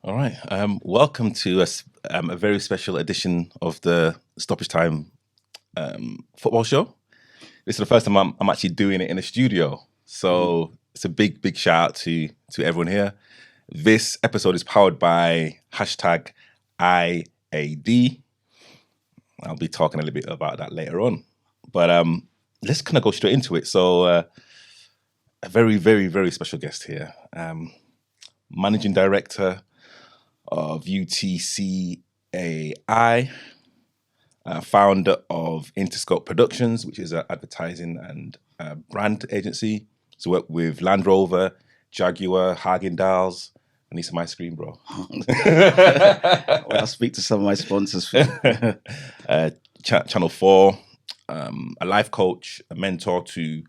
All right. Welcome to a very special edition of the Stoppage Time football show. This is the first time I'm actually doing it in a studio. So it's a big shout out to everyone here. This episode is powered by hashtag IAD. I'll be talking a little bit about that later on. But let's kind of go straight into it. So a very special guest here. Managing Director of UTCAI, founder of Interscope Productions, which is an advertising and brand agency. So work with Land Rover, Jaguar, Häagen-Dazs. I need some ice cream, bro. Well, I'll speak to some of my sponsors. Channel 4, a life coach, a mentor to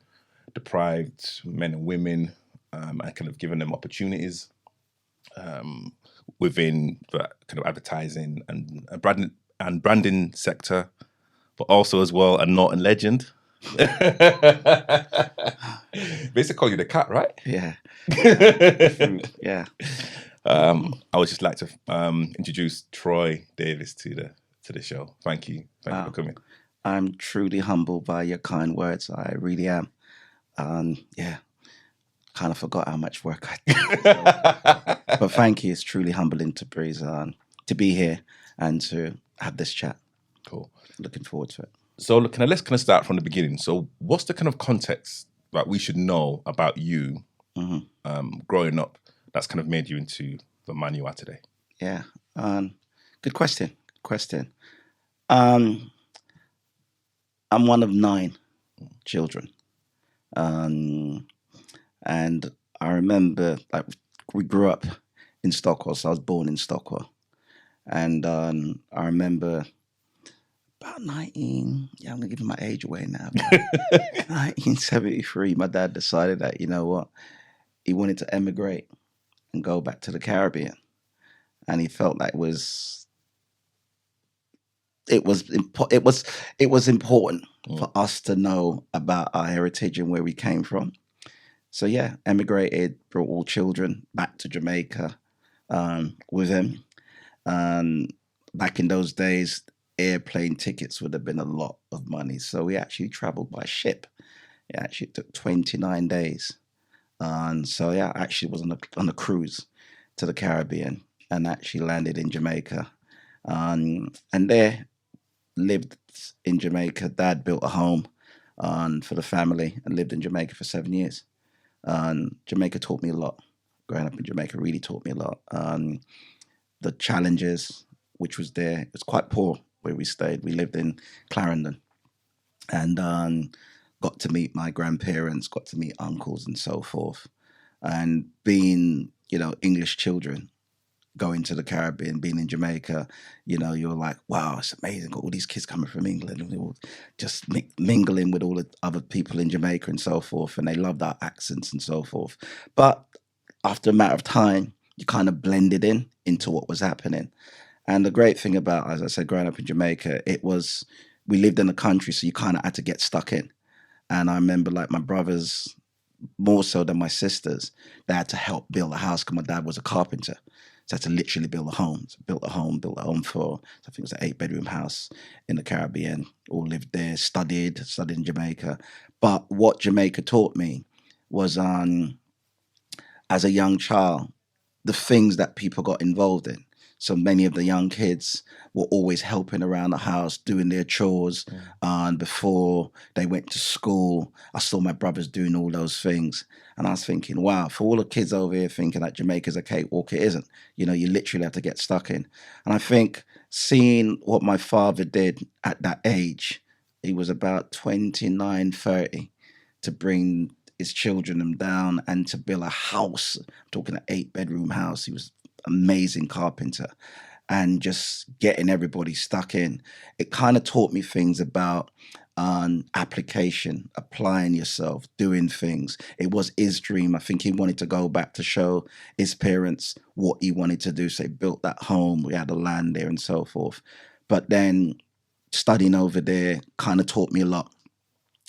deprived men and women, and kind of giving them opportunities within the kind of advertising and branding sector, but also as well a Norton legend. Basically call you the cat, right? Yeah. Yeah. I would just like to introduce Troy Davis to the show. Thank you for coming. I'm truly humbled by your kind words. I really am. Yeah. Kind of forgot how much work I did. But thank you. It's truly humbling to be here and to have this chat. Cool. Looking forward to it. So let's kind of start from the beginning. So what's the kind of context that we should know about you growing up that's kind of made you into the man you are today? Yeah. Good question. I'm one of 9 children. And I remember, like, we grew up in Stockwell, so I was born in Stockwell. And I remember about I'm going to give my age away now. 1973, my dad decided that, you know what, he wanted to emigrate and go back to the Caribbean. And he felt like it was important for us to know about our heritage and where we came from. So yeah, emigrated, brought all children back to Jamaica with him. Back in those days, airplane tickets would have been a lot of money. So we actually traveled by ship. It actually took 29 days. So yeah, I actually was on a cruise to the Caribbean and actually landed in Jamaica. And there lived in Jamaica. Dad built a home for the family and lived in Jamaica for 7 years. Jamaica taught me a lot. Growing up in Jamaica really taught me a lot. The challenges, which was there, it was quite poor where we stayed. We lived in Clarendon and got to meet my grandparents, got to meet uncles and so forth. And being, English children, going to the Caribbean, being in Jamaica, you're like, wow, it's amazing. Got all these kids coming from England and they were just mingling with all the other people in Jamaica and so forth. And they loved our accents and so forth. But after a matter of time, you kind of blended into what was happening. And the great thing about, as I said, growing up in Jamaica, we lived in the country, so you kind of had to get stuck in. And I remember, like, my brothers, more so than my sisters, they had to help build a house because my dad was a carpenter. So I had to literally build a home. So built a home for, I think it was an 8-bedroom house in the Caribbean. All lived there, studied in Jamaica. But what Jamaica taught me was, as a young child, the things that people got involved in. So many of the young kids were always helping around the house, doing their chores. And before they went to school, I saw my brothers doing all those things. And I was thinking, wow, for all the kids over here thinking that Jamaica's a cakewalk, it isn't. You literally have to get stuck in. And I think seeing what my father did at that age, he was about 29, 30, to bring his children down and to build a house. I'm talking an 8-bedroom house. He was amazing carpenter, and just getting everybody stuck in. It kind of taught me things about application, applying yourself, doing things. It was his dream. I think he wanted to go back to show his parents what he wanted to do. So he built that home. We had the land there and so forth. But then studying over there kind of taught me a lot.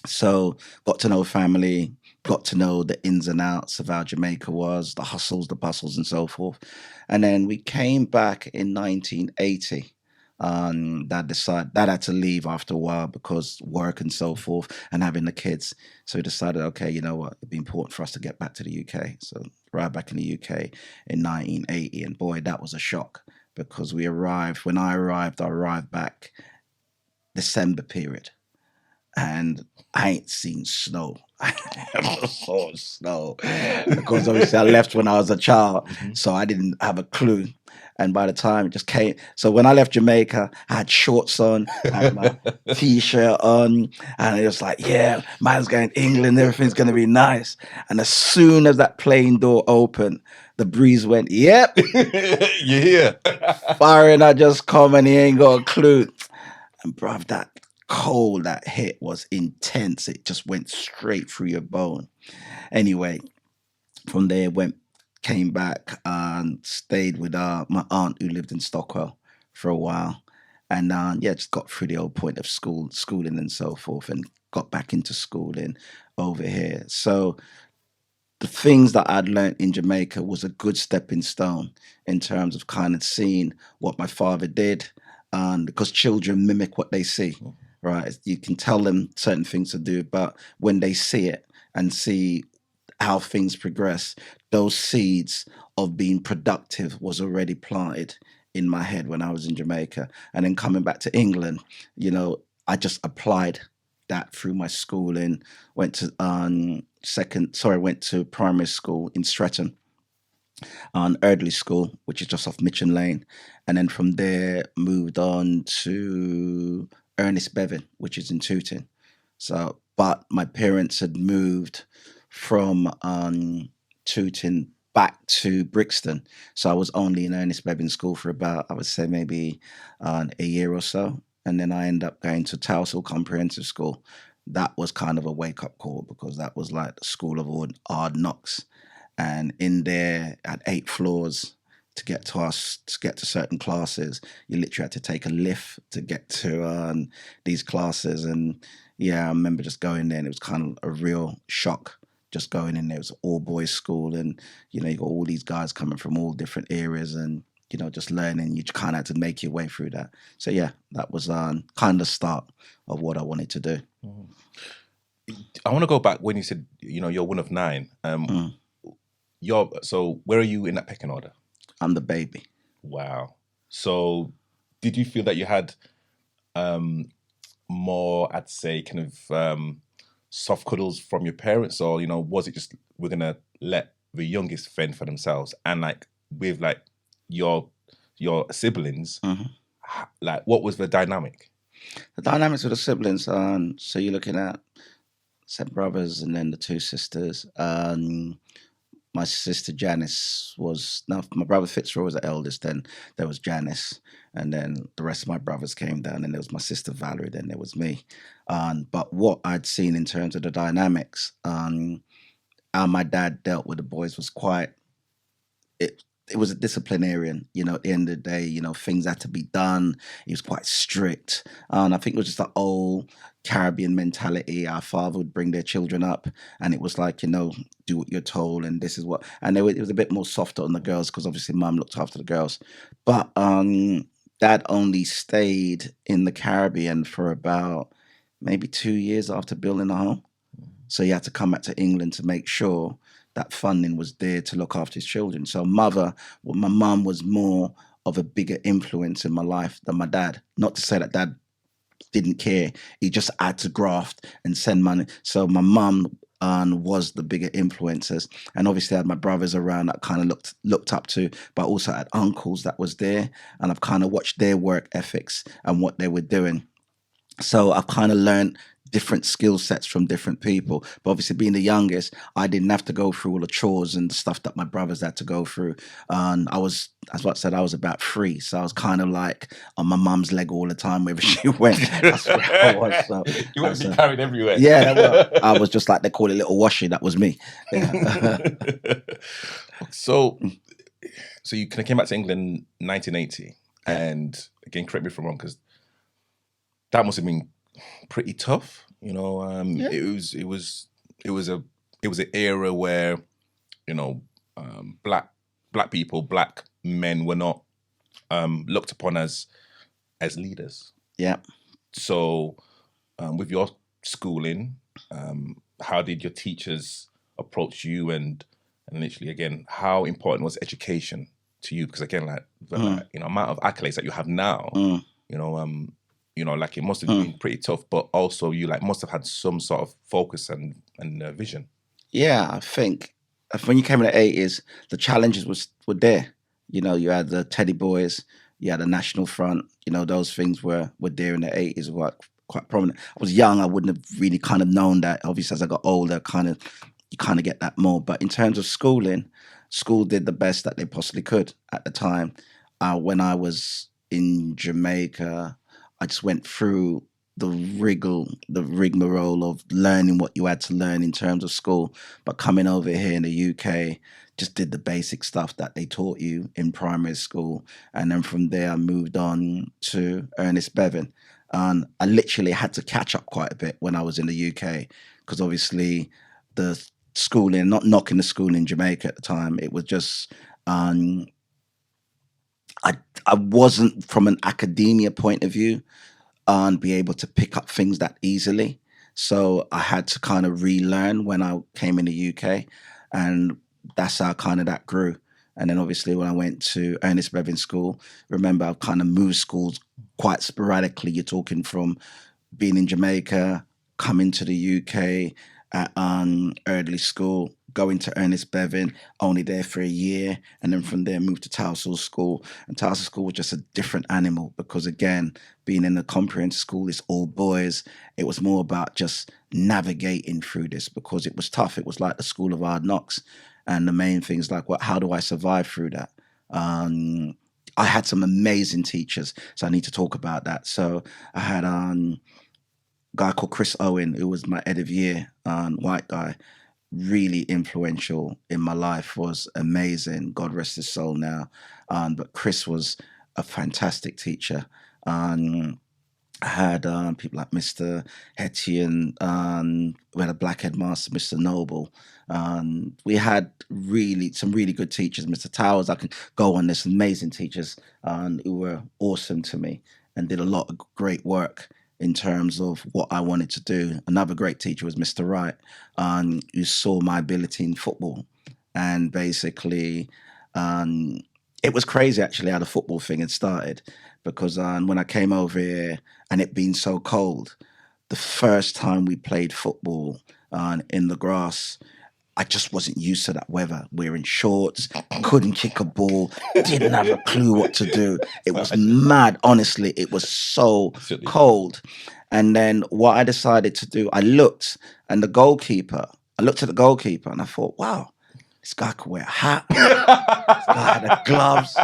So got to know family, got to know the ins and outs of how Jamaica was, the hustles, the bustles, and so forth. And then we came back in 1980. Dad had to leave after a while because work and so forth, and having the kids. So we decided, okay, you know what, it'd be important for us to get back to the UK. So right back in the UK in 1980, and boy, that was a shock because when I arrived back December period, and I ain't seen snow. I never saw snow because obviously I left when I was a child, so I didn't have a clue. And by the time it just came, so when I left Jamaica, I had shorts on, I had my t-shirt on, and it was like, yeah, man's going to England, everything's going to be nice. And as soon as that plane door opened, the breeze went, yep, You're here. firing, I just come and he ain't got a clue. And bruv, that cold that hit was intense. It just went straight through your bone. Anyway, from there came back and stayed with my aunt who lived in Stockwell for a while. And yeah, just got through the old point of schooling and so forth, and got back into schooling over here. So the things that I'd learned in Jamaica was a good stepping stone in terms of kind of seeing what my father did. Because children mimic what they see, right? You can tell them certain things to do, but when they see it and see how things progress, those seeds of being productive was already planted in my head when I was in Jamaica. And then coming back to England, I just applied that through my schooling. Went to primary school in Streatham, on Erdley School, which is just off Mitchin Lane. And then from there moved on to Ernest Bevan, which is in Tooting. So, but my parents had moved from Tooting back to Brixton. So I was only in Ernest Bevan School for about, I would say maybe a year or so. And then I ended up going to Towsall Comprehensive School. That was kind of a wake up call because that was like the school of all hard knocks. And in there at 8 floors to get to certain classes, you literally had to take a lift to get to these classes. And yeah, I remember just going there, and it was kind of a real shock just going in there. It was an all boys school, and you got all these guys coming from all different areas, and just learning. You kind of had to make your way through that. So yeah, that was kind of the start of what I wanted to do. I want to go back when you said you're one of 9. So where are you in that pecking order? I'm the baby. Wow. So did you feel that you had more, I'd say, kind of soft cuddles from your parents, or was it just we're gonna let the youngest fend for themselves? And like with like your siblings, like what was the dynamic? The dynamics of the siblings, so you're looking at 7 brothers and then the 2 sisters. My sister Janice my brother Fitzroy was the eldest, then there was Janice, and then the rest of my brothers came down, and there was my sister Valerie, then there was me. But what I'd seen in terms of the dynamics, how my dad dealt with the boys was it was a disciplinarian, at the end of the day, things had to be done. He was quite strict. And I think it was just the old Caribbean mentality. Our father would bring their children up, and it was like, do what you're told, and this is what. And it was a bit more softer on the girls because obviously mum looked after the girls. But dad only stayed in the Caribbean for about maybe 2 years after building a home. So he had to come back to England to make sure that funding was there to look after his children. So my mum was more of a bigger influence in my life than my dad. Not to say that dad didn't care. He just had to graft and send money. So my mum was the bigger influences. And obviously I had my brothers around that kind of looked up to, but also I had uncles that was there. And I've kind of watched their work ethics and what they were doing. So I've kind of learned different skill sets from different people. But obviously being the youngest, I didn't have to go through all the chores and the stuff that my brothers had to go through. And as what I said, I was about 3. So I was kind of like on my mum's leg all the time wherever she went. That's where I was. So you wouldn't be carried everywhere. Yeah, well, I was just like, they call it little washy. That was me. Yeah. So you kind of came back to England in 1980. And again, correct me if I'm wrong, because that must have been pretty tough. Yeah. It was it was an era where, you know, black people, black men were not looked upon as leaders. Yeah. So with your schooling, how did your teachers approach you, and literally again, how important was education to you? Because again, like the you know, amount of accolades that you have now, you know, like it must have been pretty tough, but also you like must have had some sort of focus and vision. Yeah, I think when you came in the 80s, the challenges were there. You know, you had the Teddy Boys, you had the National Front. You know, those things were there in the 80s, were quite prominent. I was young, I wouldn't have really kind of known that. Obviously, as I got older, you kind of get that more. But in terms of schooling, school did the best that they possibly could at the time. When I was in Jamaica, I just went through the rigmarole of learning what you had to learn in terms of school. But coming over here in the UK, just did the basic stuff that they taught you in primary school. And then from there, I moved on to Ernest Bevin. And I literally had to catch up quite a bit when I was in the UK, because obviously the schooling, not knocking the school in Jamaica at the time, it was just, I wasn't, from an academia point of view, be able to pick up things that easily. So I had to kind of relearn when I came in the UK, and that's how kind of that grew. And then obviously when I went to Ernest Bevin School, remember I've kind of moved schools quite sporadically. You're talking from being in Jamaica, coming to the UK at early school, going to Ernest Bevin, only there for a year, and then from there moved to Towsall School. And Towsall School was just a different animal, because again, being in a comprehensive school, it's all boys. It was more about just navigating through this, because it was tough. It was like the school of hard knocks. And the main thing is like, how do I survive through that? I had some amazing teachers, so I need to talk about that. So I had a guy called Chris Owen, who was my head of year, white guy, really influential in my life, was amazing. God rest his soul now. But Chris was a fantastic teacher. I had people like Mr. Hettian, we had a black headmaster, Mr. Noble. We had some really good teachers. Mr. Towers, I can go on, there's amazing teachers who were awesome to me and did a lot of great work in terms of what I wanted to do. Another great teacher was Mr. Wright, who saw my ability in football. And basically, it was crazy actually how the football thing had started, because when I came over here and it being so cold, the first time we played football in the grass, I just wasn't used to that weather. Wearing shorts, couldn't kick a ball, didn't have a clue what to do. It was mad, honestly. It was so cold. And then what I decided to do, I looked at the goalkeeper and I thought, wow, this guy could wear a hat. This guy had gloves.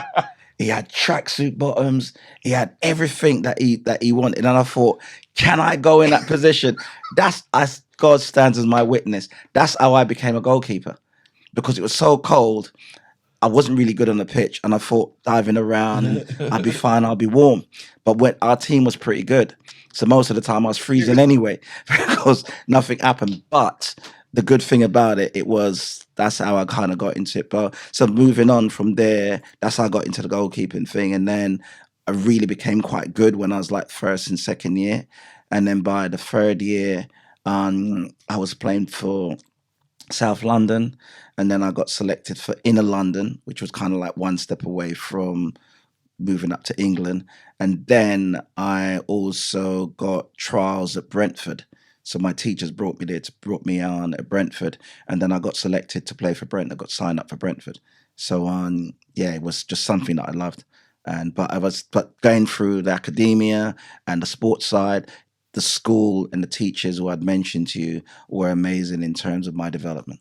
He had tracksuit bottoms. He had everything that he wanted. And I thought, can I go in that position? God stands as my witness. That's how I became a goalkeeper, because it was so cold. I wasn't really good on the pitch, and I thought diving around, I'd be fine, I'll be warm. But when our team was pretty good, so most of the time I was freezing anyway because nothing happened. But the good thing about it, that's how I kind of got into it. But so moving on from there, that's how I got into the goalkeeping thing. And then I really became quite good when I was like first and second year. And then by the third year, I was playing for South London, and then I got selected for Inner London, which was kind of like one step away from moving up to England. And then I also got trials at Brentford. So my teachers brought me on at Brentford, and then I got selected to play for Brent. I got signed up for Brentford. So it was just something that I loved. But going through the academia and the sports side, the school and the teachers who I'd mentioned to you were amazing in terms of my development.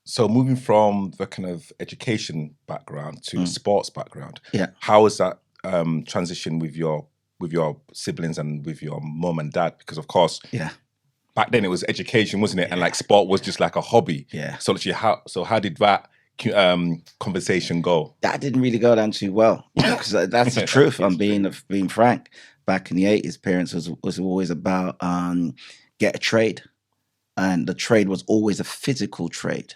So moving from the kind of education background to the sports background, how was that transition with your siblings and with your mum and dad? Because of course, back then it was education, wasn't it? And like sport was just like a hobby. Yeah. So literally, how did that conversation go? That didn't really go down too well, because that's the truth. I'm being frank. Back in the 80s, parents was always about get a trade. and the trade was always a physical trade.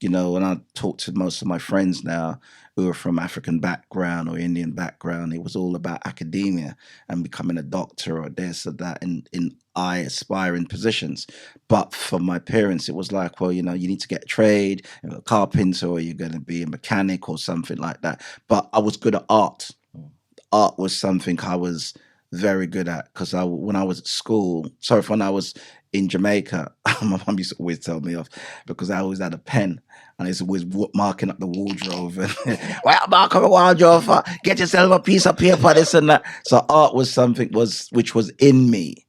You know, when I talk to most of my friends now who are from African background or Indian background, it was all about academia and becoming a doctor or this or that in eye aspiring positions. But for my parents, it was like, well, you know, you need to get a trade, you're a carpenter, or you're going to be a mechanic or something like that. But I was good at art. Art was something I was very good at because when I was at school, sorry, when I was in Jamaica, my mum used to always tell me off because I always had a pen and I used to always marking up the wardrobe. And, well, mark up the wardrobe, get yourself a piece of paper, this and that. So art was something which was in me.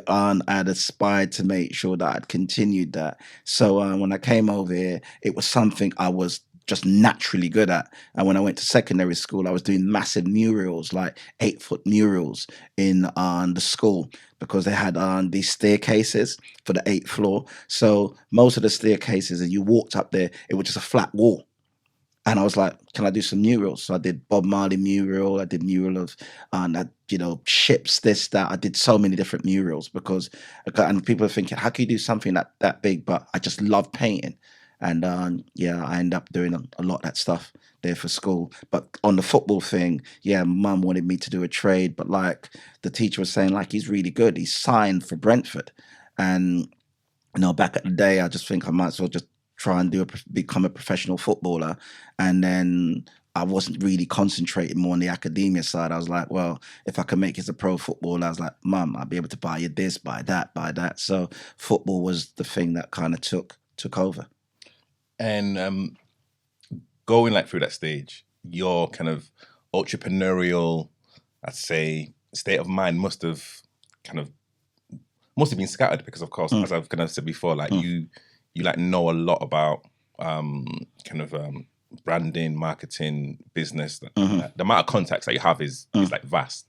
And I'd aspired to make sure that I'd continued that. So when I came over here, it was something I was just naturally good at. And when I went to secondary school, I was doing massive murals, like 8-foot murals in the school because they had these staircases for the 8th floor. So most of the staircases, as you walked up there, it was just a flat wall. And I was like, can I do some murals? So I did Bob Marley mural. I did mural of, ships, this, that. I did so many different murals because, and people are thinking, how can you do something that big? But I just love painting. And I end up doing a lot of that stuff there for school. But on the football thing, yeah, mum wanted me to do a trade. But like the teacher was saying, like, he's really good. He's signed for Brentford. And back at the day, I just think I might as well just try and become a professional footballer. And then I wasn't really concentrating more on the academia side. I was like, well, if I can make it as a pro footballer, I was like, Mum, I'll be able to buy you this, buy that, buy that. So football was the thing that kind of took over. And going like through that stage, your kind of entrepreneurial, I'd say, state of mind must have been scattered because, of course, as I've kind of said before, like you like know a lot about branding, marketing, business. The amount of contacts that you have is like vast.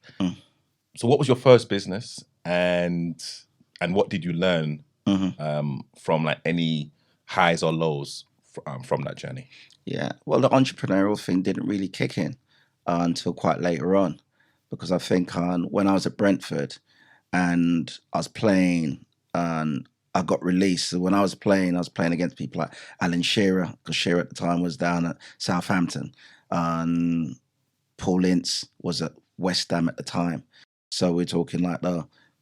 So, what was your first business, and what did you learn from like any highs or lows from that journey? Yeah, well, the entrepreneurial thing didn't really kick in until quite later on, because I think when I was at Brentford and I was playing and I got released. So when I was playing against people like Alan Shearer, because Shearer at the time was down at Southampton, and Paul Ince was at West Ham at the time. So we're talking like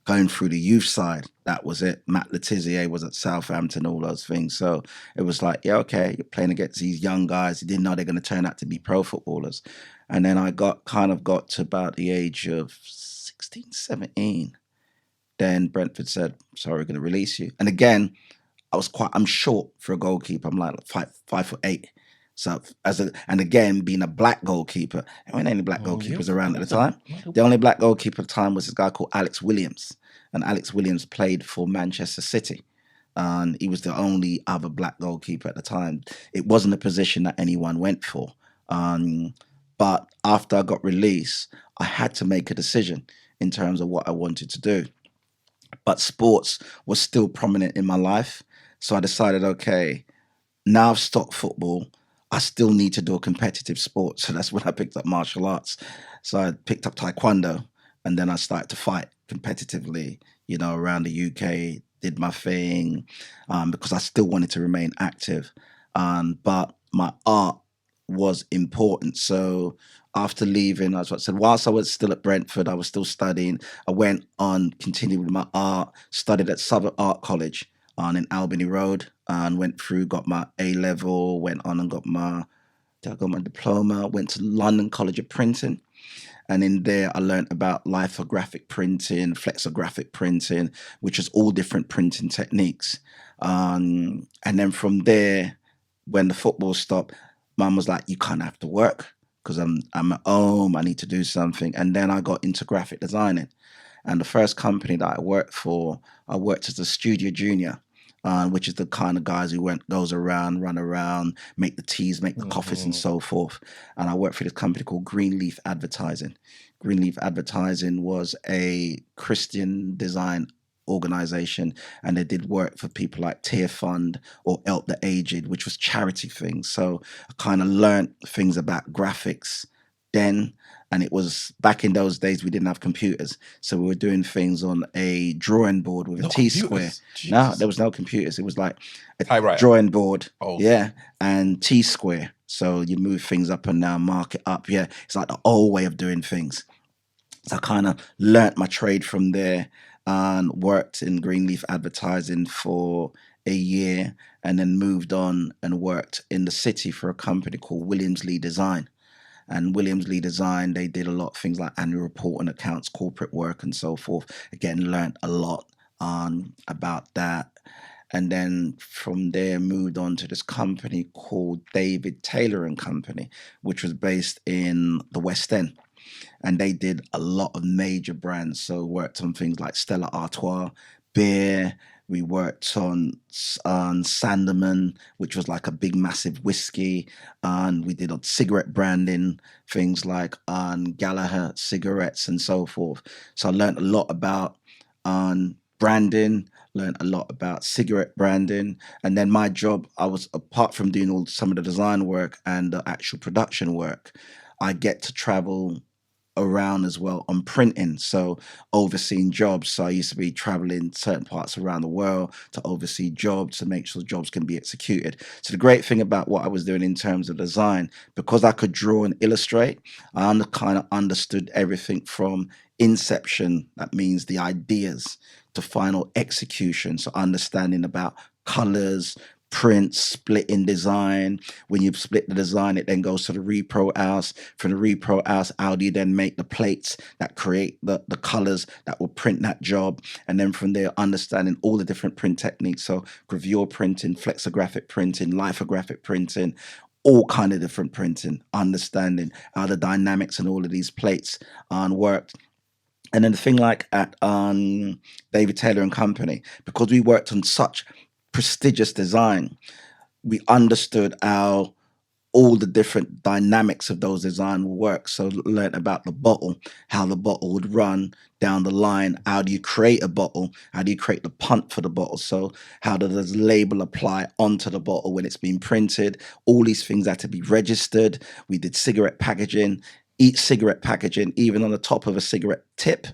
going through the youth side, that was it. Matt Letizia was at Southampton, all those things. So it was like, yeah, okay, you're playing against these young guys. You didn't know they're going to turn out to be pro footballers. And then I got to about the age of 16, 17. Then Brentford said, sorry, we're going to release you. And again, I'm short for a goalkeeper. I'm like 5'8". So and again, being a black goalkeeper, there weren't any black goalkeepers around at the time. The only black goalkeeper at the time was this guy called Alex Williams. And Alex Williams played for Manchester City. And he was the only other black goalkeeper at the time. It wasn't a position that anyone went for. But after I got released, I had to make a decision in terms of what I wanted to do. But sports was still prominent in my life. So I decided, okay, now I've stopped football. I still need to do a competitive sport. So that's when I picked up martial arts. So I picked up Taekwondo, and then I started to fight competitively, around the UK, did my thing, because I still wanted to remain active. But my art was important. So after leaving, as I said, whilst I was still at Brentford, I was still studying. I went on, continued with my art, studied at Southern Art College in Albany Road, and went through, got my A-level, went on and got my diploma, went to London College of Printing. And in there, I learned about lithographic printing, flexographic printing, which is all different printing techniques. And then from there, when the football stopped, Mum was like, you can't have to work because I'm at home. I need to do something. And then I got into graphic designing. And the first company that I worked for, I worked as a studio junior, which is the kind of guys who goes around, run around, make the teas, make the coffees and so forth. And I worked for this company called Greenleaf Advertising. Greenleaf Advertising was a Christian design organization, and they did work for people like Tear Fund or Help the Aged, which was charity things. So I kind of learned things about graphics then, and it was back in those days we didn't have computers, so we were doing things on a drawing board with a No T-square. computers? No, Jesus. there was no computers. It was like a Typewriter. drawing board, Oh. yeah, and T-square. So you move things up and down, mark it up. Yeah, it's like the old way of doing things. So I kind of learnt my trade from there and worked in Greenleaf advertising for a year, and then moved on and worked in the city for a company called Williams Lee Design. And Williams Lee Design, they did a lot of things like annual report and accounts, corporate work, and so forth. Again, learned a lot about that. And then from there, moved on to this company called David Taylor and Company, which was based in the West End. And they did a lot of major brands. So worked on things like Stella Artois, beer. We worked on Sandeman, which was like a big, massive whiskey. And we did on cigarette branding, things like Gallagher cigarettes and so forth. So I learned a lot about branding, learned a lot about cigarette branding. And then my job, I was, apart from doing some of the design work and the actual production work, I get to travel around as well on printing, so overseeing jobs. So I used to be traveling certain parts around the world to oversee jobs to make sure jobs can be executed. So the great thing about what I was doing in terms of design, because I could draw and illustrate, I kind of understood everything from inception, that means the ideas, to final execution. So understanding about colors, prints, splitting design. When you split the design, it then goes to the repro house. From the repro house, how do you then make the plates that create the colors that will print that job? And then from there, understanding all the different print techniques. So gravure printing, flexographic printing, lithographic printing, all kind of different printing, understanding how the dynamics and all of these plates worked. And then the thing like at David Taylor and Company, because we worked on such prestigious design, we understood how all the different dynamics of those design will work. So learned about the bottle, how the bottle would run down the line. How do you create a bottle? How do you create the punt for the bottle? So how does the label apply onto the bottle when it's been printed? All these things had to be registered. We did cigarette packaging. Each cigarette packaging, even on the top of a cigarette tip,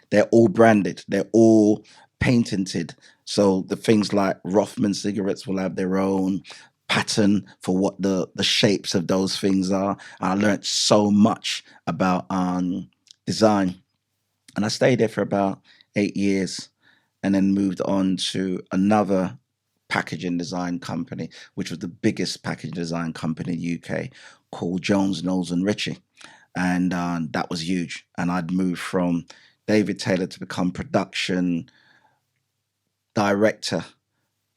they're all branded. They're all patented. So the things like Rothman cigarettes will have their own pattern for what the shapes of those things are. I learned so much about design. And I stayed there for about 8 years, and then moved on to another packaging design company, which was the biggest packaging design company in the UK, called Jones, Knowles and Ritchie. And that was huge. And I'd moved from David Taylor to become production director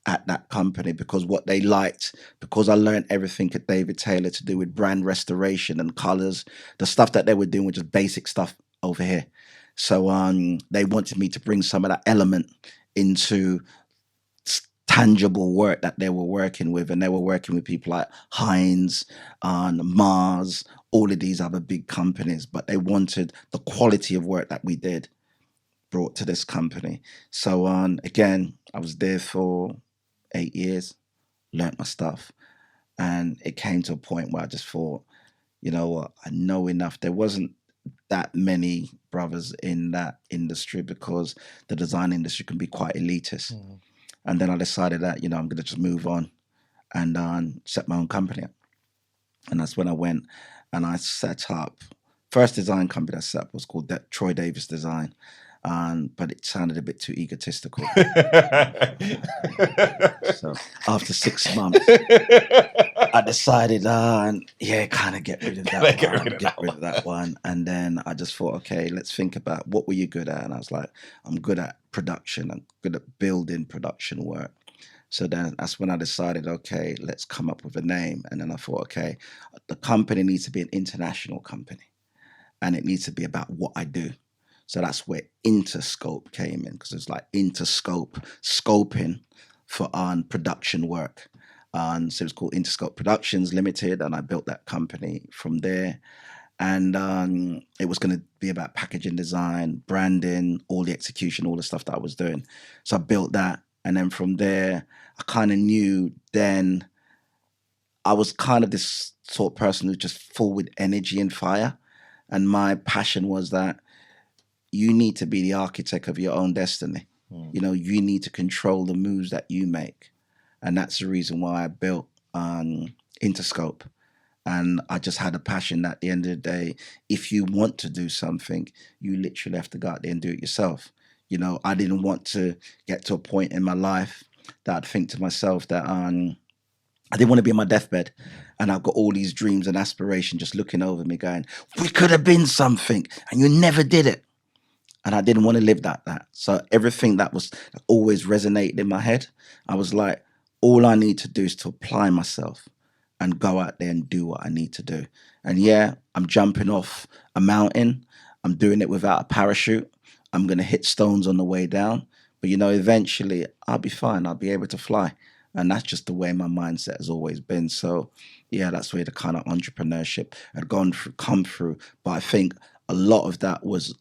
at that company, because what they liked, because I learned everything at David Taylor to do with brand restoration and colors, the stuff that they were doing was just basic stuff over here. So they wanted me to bring some of that element into tangible work that they were working with, and they were working with people like Heinz and Mars, all of these other big companies, but they wanted the quality of work that we did brought to this company. So again, I was there for 8 years, learnt my stuff, and it came to a point where I just thought, you know what, I know enough. There wasn't that many brothers in that industry, because the design industry can be quite elitist. And then I decided that, I'm going to just move on and set my own company up. And that's when I went and I set up, first design company I set up was called Troy Davis Design. But it sounded a bit too egotistical. So after 6 months, I decided, kind of get rid of that one. And then I just thought, okay, let's think about what were you good at? And I was like, I'm good at production. I'm good at building production work. So then that's when I decided, okay, let's come up with a name. And then I thought, okay, the company needs to be an international company, and it needs to be about what I do. So that's where Interscope came in, because it's like Interscope, scoping for production work. So it was called Interscope Productions Limited, and I built that company from there. And it was going to be about packaging design, branding, all the execution, all the stuff that I was doing. So I built that. And then from there, I kind of knew then I was kind of this sort of person who's just full with energy and fire. And my passion was that you need to be the architect of your own destiny. Mm. You know, you need to control the moves that you make. And that's the reason why I built Interscope. And I just had a passion that at the end of the day, if you want to do something, you literally have to go out there and do it yourself. You know, I didn't want to get to a point in my life that I'd think to myself that I didn't want to be on my deathbed and I've got all these dreams and aspirations just looking over me going, we could have been something and you never did it. And I didn't want to live that. So everything that was always resonated in my head, I was like, all I need to do is to apply myself and go out there and do what I need to do. And yeah, I'm jumping off a mountain. I'm doing it without a parachute. I'm going to hit stones on the way down. But, you know, eventually I'll be fine. I'll be able to fly. And that's just the way my mindset has always been. So, yeah, that's where the kind of entrepreneurship had come through. But I think a lot of that was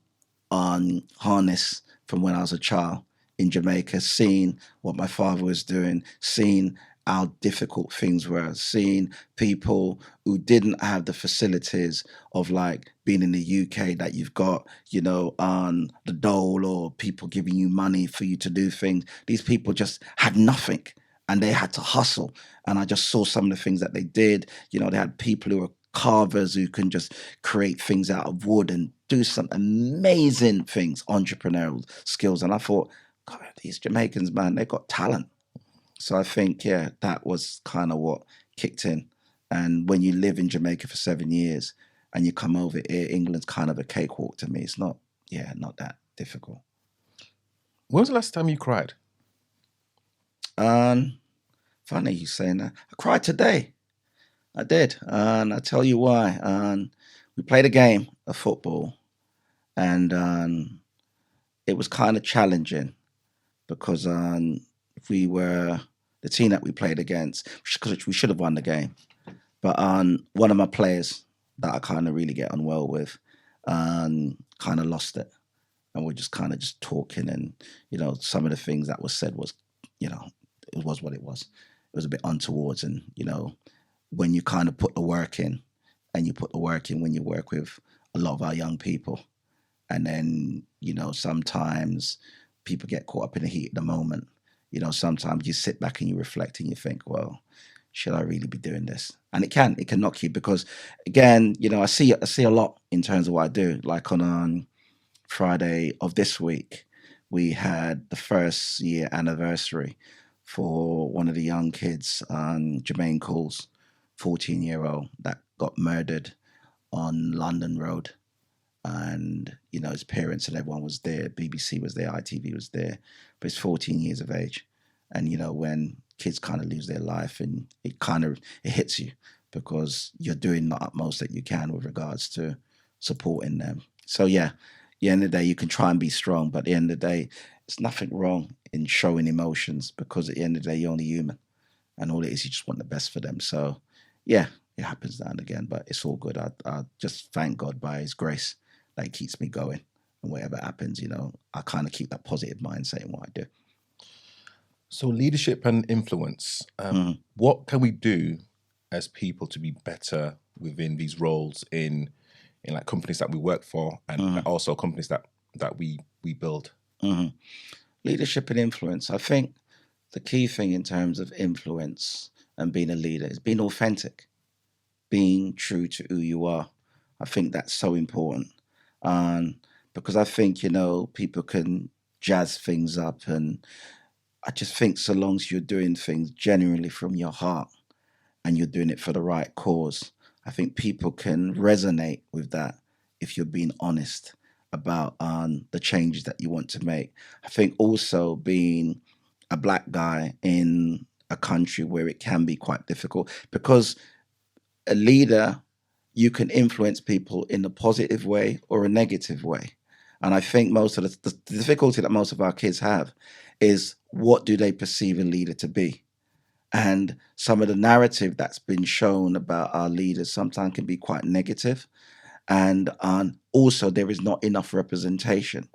on harness from when I was a child in Jamaica, seeing what my father was doing, seeing how difficult things were, seeing people who didn't have the facilities of like being in the UK that you've got, you know, on the dole or people giving you money for you to do things. These people just had nothing and they had to hustle. And I just saw some of the things that they did. You know, they had people who were carvers who can just create things out of wood and do some amazing things, entrepreneurial skills. And I thought, God, these Jamaicans, man, they got talent. So I think, yeah, that was kind of what kicked in. And when you live in Jamaica for 7 years and you come over here, England's kind of a cakewalk to me. It's not, yeah, not that difficult. When was the last time you cried? Funny you saying that. I cried today. I did. And I'll tell you why. We played a game of football and it was kind of challenging because we were the team that we played against, because we should have won the game. But one of my players that I kind of really get on well with kind of lost it. And we're just kind of just talking and, you know, some of the things that was said was, you know, it was what it was. It was a bit untowards. And, you know, when you kind of put the work in and you put the work in when you work with a lot of our young people. And then, you know, sometimes people get caught up in the heat of the moment. You know, sometimes you sit back and you reflect and you think, well, should I really be doing this? And it can knock you because, again, you know, I see a lot in terms of what I do. Like on Friday of this week, we had the first year anniversary for one of the young kids, Jermaine Coles, 14-year-old, that got murdered on London Road. And, you know, his parents and everyone was there. BBC was there, ITV was there. But he's 14 years of age. And, you know, when kids kind of lose their life and it hits you because you're doing the utmost that you can with regards to supporting them. So, yeah, at the end of the day, you can try and be strong. But at the end of the day, there's nothing wrong in showing emotions because at the end of the day, you're only human. And all it is, you just want the best for them. So, yeah, it happens now and again, but it's all good. I just thank God by his grace that it keeps me going. And whatever happens, you know, I kind of keep that positive mindset in what I do. So leadership and influence. What can we do as people to be better within these roles in like companies that we work for and also companies that we build? Leadership and influence. I think the key thing in terms of influence and being a leader is being authentic, being true to who you are. I think that's so important. Because I think, you know, people can jazz things up. And I just think so long as you're doing things genuinely from your heart and you're doing it for the right cause, I think people can resonate with that if you're being honest about the changes that you want to make. I think also being a black guy in a country where it can be quite difficult because a leader, you can influence people in a positive way or a negative way. And I think most of the difficulty that most of our kids have is what do they perceive a leader to be? And some of the narrative that's been shown about our leaders sometimes can be quite negative. And also, there is not enough representation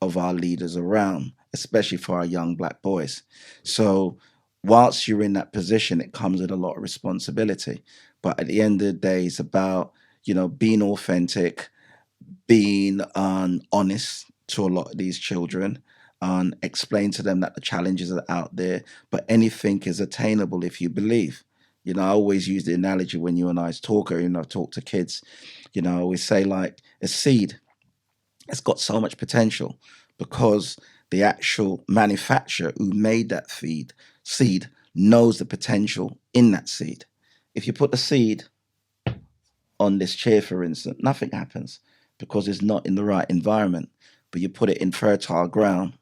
of our leaders around, especially for our young black boys. So, whilst you're in that position, it comes with a lot of responsibility. But at the end of the day, it's about, you know, being authentic, being honest to a lot of these children, explain to them that the challenges are out there, but anything is attainable if you believe. I always use the analogy when you and I talk, or talk to kids. I always say, like, a seed, it's got so much potential because the actual manufacturer who made that seed knows the potential in that seed. If you put the seed on this chair, for instance, nothing happens because it's not in the right environment. But you put it in fertile ground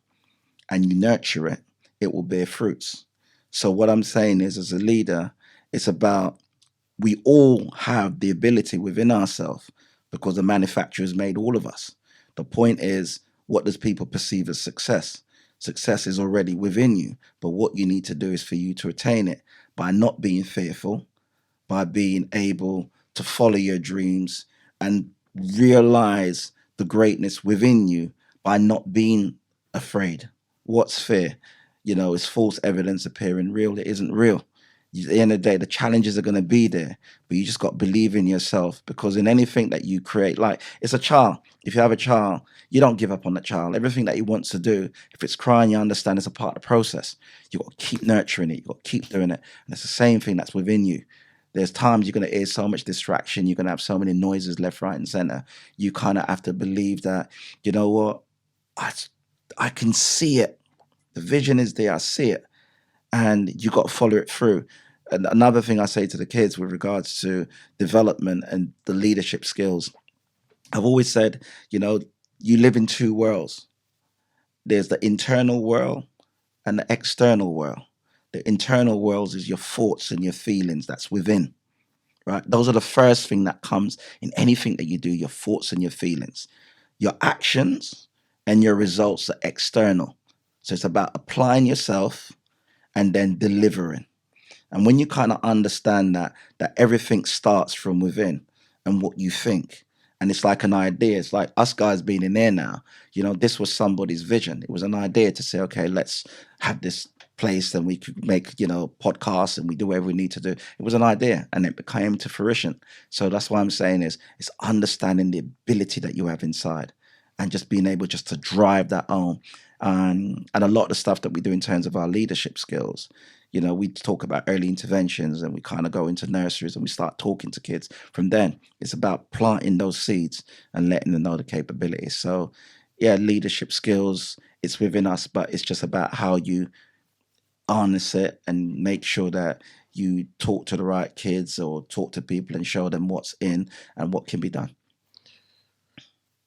and you nurture it, it will bear fruits. So what I'm saying is, as a leader, it's about, we all have the ability within ourselves because the manufacturers made all of us. The point is, what does people perceive as success? Success is already within you, but what you need to do is for you to attain it by not being fearful, by being able to follow your dreams and realize the greatness within you by not being afraid. What's fear? Is false evidence appearing real. It isn't real. At the end of the day, the challenges are going to be there, but you just got to believe in yourself, because in anything that you create, like, it's a child. If you have a child, you don't give up on the child. Everything that he wants to do, if it's crying, you understand it's a part of the process. You got to keep nurturing it. You got to keep doing it. And it's the same thing that's within you. There's times you're going to hear so much distraction. You're going to have so many noises left, right, and center. You kind of have to believe that, you know what, I can see it. The vision is there. I see it. And you got to follow it through. And another thing I say to the kids with regards to development and the leadership skills, I've always said, you live in two worlds. There's the internal world and the external world. The internal world is your thoughts and your feelings that's within, right? Those are the first thing that comes in anything that you do, your thoughts and your feelings. Your actions and your results are external. So it's about applying yourself and then delivering. And when you kind of understand that everything starts from within and what you think, and it's like an idea. It's like us guys being in there now. This was somebody's vision. It was an idea to say, okay, let's have this place and we could make, podcasts and we do whatever we need to do. It was an idea and it came to fruition. So that's what I'm saying is, it's understanding the ability that you have inside and just being able just to drive that home. And a lot of the stuff that we do in terms of our leadership skills, we talk about early interventions and we kind of go into nurseries and we start talking to kids. From then, it's about planting those seeds and letting them know the capabilities. So, yeah, leadership skills, it's within us, but it's just about how you harness it and make sure that you talk to the right kids or talk to people and show them what's in and what can be done.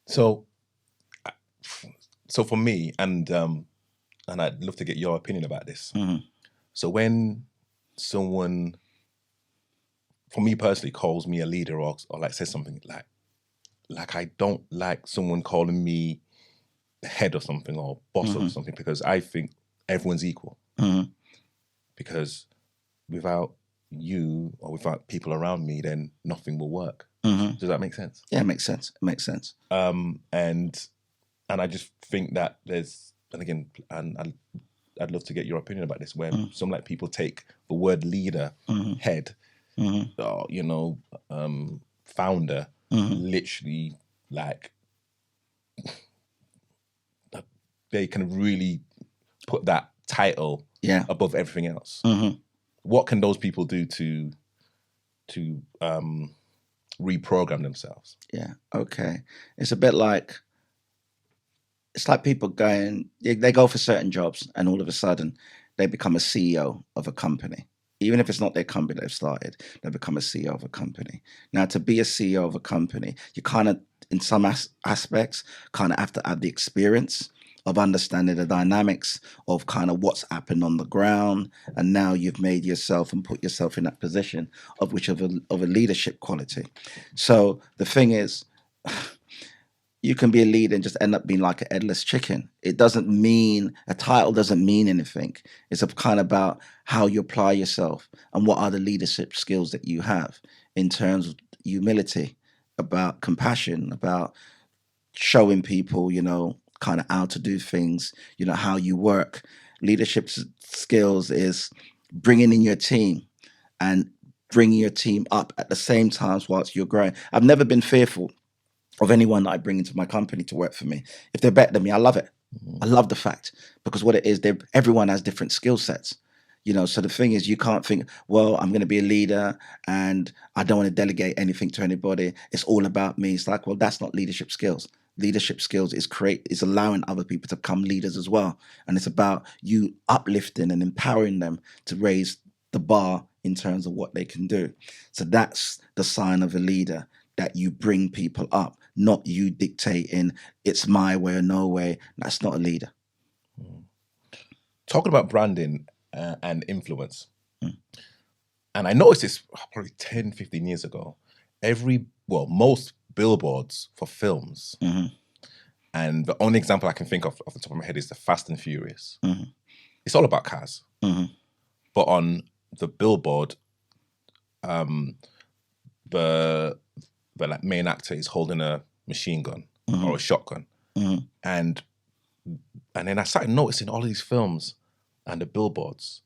So for me, and I'd love to get your opinion about this. Mm-hmm. So when someone, for me personally, calls me a leader or like says something like I don't like someone calling me head or something or boss Mm-hmm. or something, because I think everyone's equal. Mm-hmm. Because without you or without people around me, then nothing will work. Mm-hmm. Does that make sense? Yeah, it makes sense. It makes sense. And I just think that there's, and again, and I'd love to get your opinion about this, where some like people take the word leader, head, or, founder, literally like they can really put that title above everything else. What can those people do to reprogram themselves? Yeah. Okay. It's a bit like, it's like people they go for certain jobs and all of a sudden they become a CEO of a company. Even if it's not their company they've started, they become a CEO of a company. Now, to be a CEO of a company, you kind of, in some aspects, kind of have to have the experience of understanding the dynamics of kind of what's happened on the ground. And now you've made yourself and put yourself in that position of a leadership quality. So the thing is, you can be a leader and just end up being like a headless chicken. It doesn't mean, a title doesn't mean anything. It's a kind of about how you apply yourself and what are the leadership skills that you have in terms of humility, about compassion, about showing people, kind of how to do things, how you work. Leadership skills is bringing in your team and bringing your team up at the same time whilst you're growing. I've never been fearful of anyone that I bring into my company to work for me. If they're better than me, I love it. I love the fact, because what it is, everyone has different skill sets. So the thing is, you can't think, well, I'm going to be a leader and I don't want to delegate anything to anybody. It's all about me. It's like, well, that's not leadership skills. Leadership skills is allowing other people to become leaders as well. And it's about you uplifting and empowering them to raise the bar in terms of what they can do. So that's the sign of a leader, that you bring people up, not you dictating it's my way or no way. That's not a leader. Talking about branding and influence, Mm. and I noticed this probably 10, 15 years ago, most billboards for films, hmm and the only example I can think of off the top of my head is the Fast and Furious. hmm It's all about cars. hmm But on the billboard, the like main actor is holding a machine gun or a shotgun, and then I started noticing all of these films and the billboards.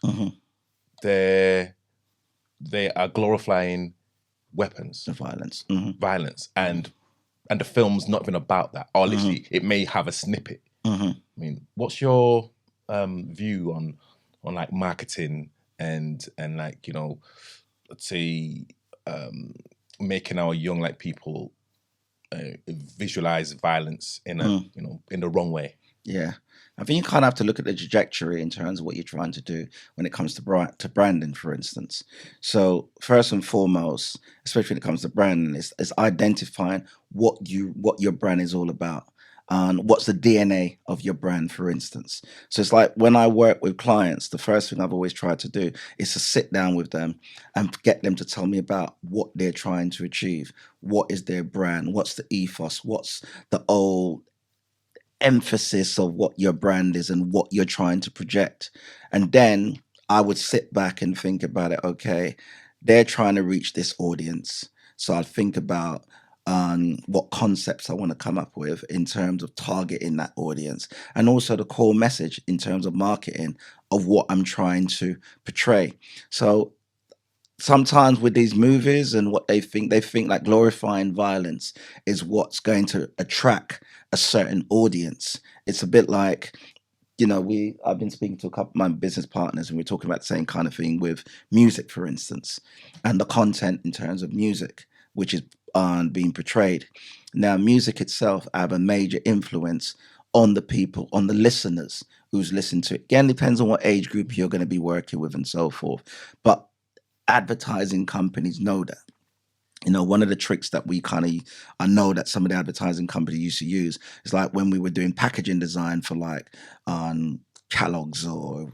They are glorifying weapons, The violence. violence, and the film's not even about that. Or literally, it may have a snippet. I mean, what's your view on like marketing and like, let's say making our young like people visualize violence in a in the wrong way? Yeah. I think you kind of have to look at the trajectory in terms of what you're trying to do when it comes to branding, for instance. So first and foremost, especially when it comes to branding, is identifying what your brand is all about. And what's the DNA of your brand, for instance. So it's like when I work with clients, the first thing I've always tried to do is to sit down with them and get them to tell me about what they're trying to achieve. What is their brand? What's the ethos? What's the old emphasis of what your brand is and what you're trying to project? And then I would sit back and think about it. Okay, they're trying to reach this audience. So I'd think about what concepts I want to come up with in terms of targeting that audience, and also the core message in terms of marketing of what I'm trying to portray. So sometimes with these movies and what they think like glorifying violence is what's going to attract a certain audience. It's a bit like, I've been speaking to a couple of my business partners, and we're talking about the same kind of thing with music, for instance, and the content in terms of music, which is being portrayed. Now, music itself have a major influence on the people, on the listeners who's listening to it. Again, depends on what age group you're going to be working with and so forth. But advertising companies know that. One of the tricks that I know that some of the advertising companies used to use is like when we were doing packaging design for like Kellogg's or,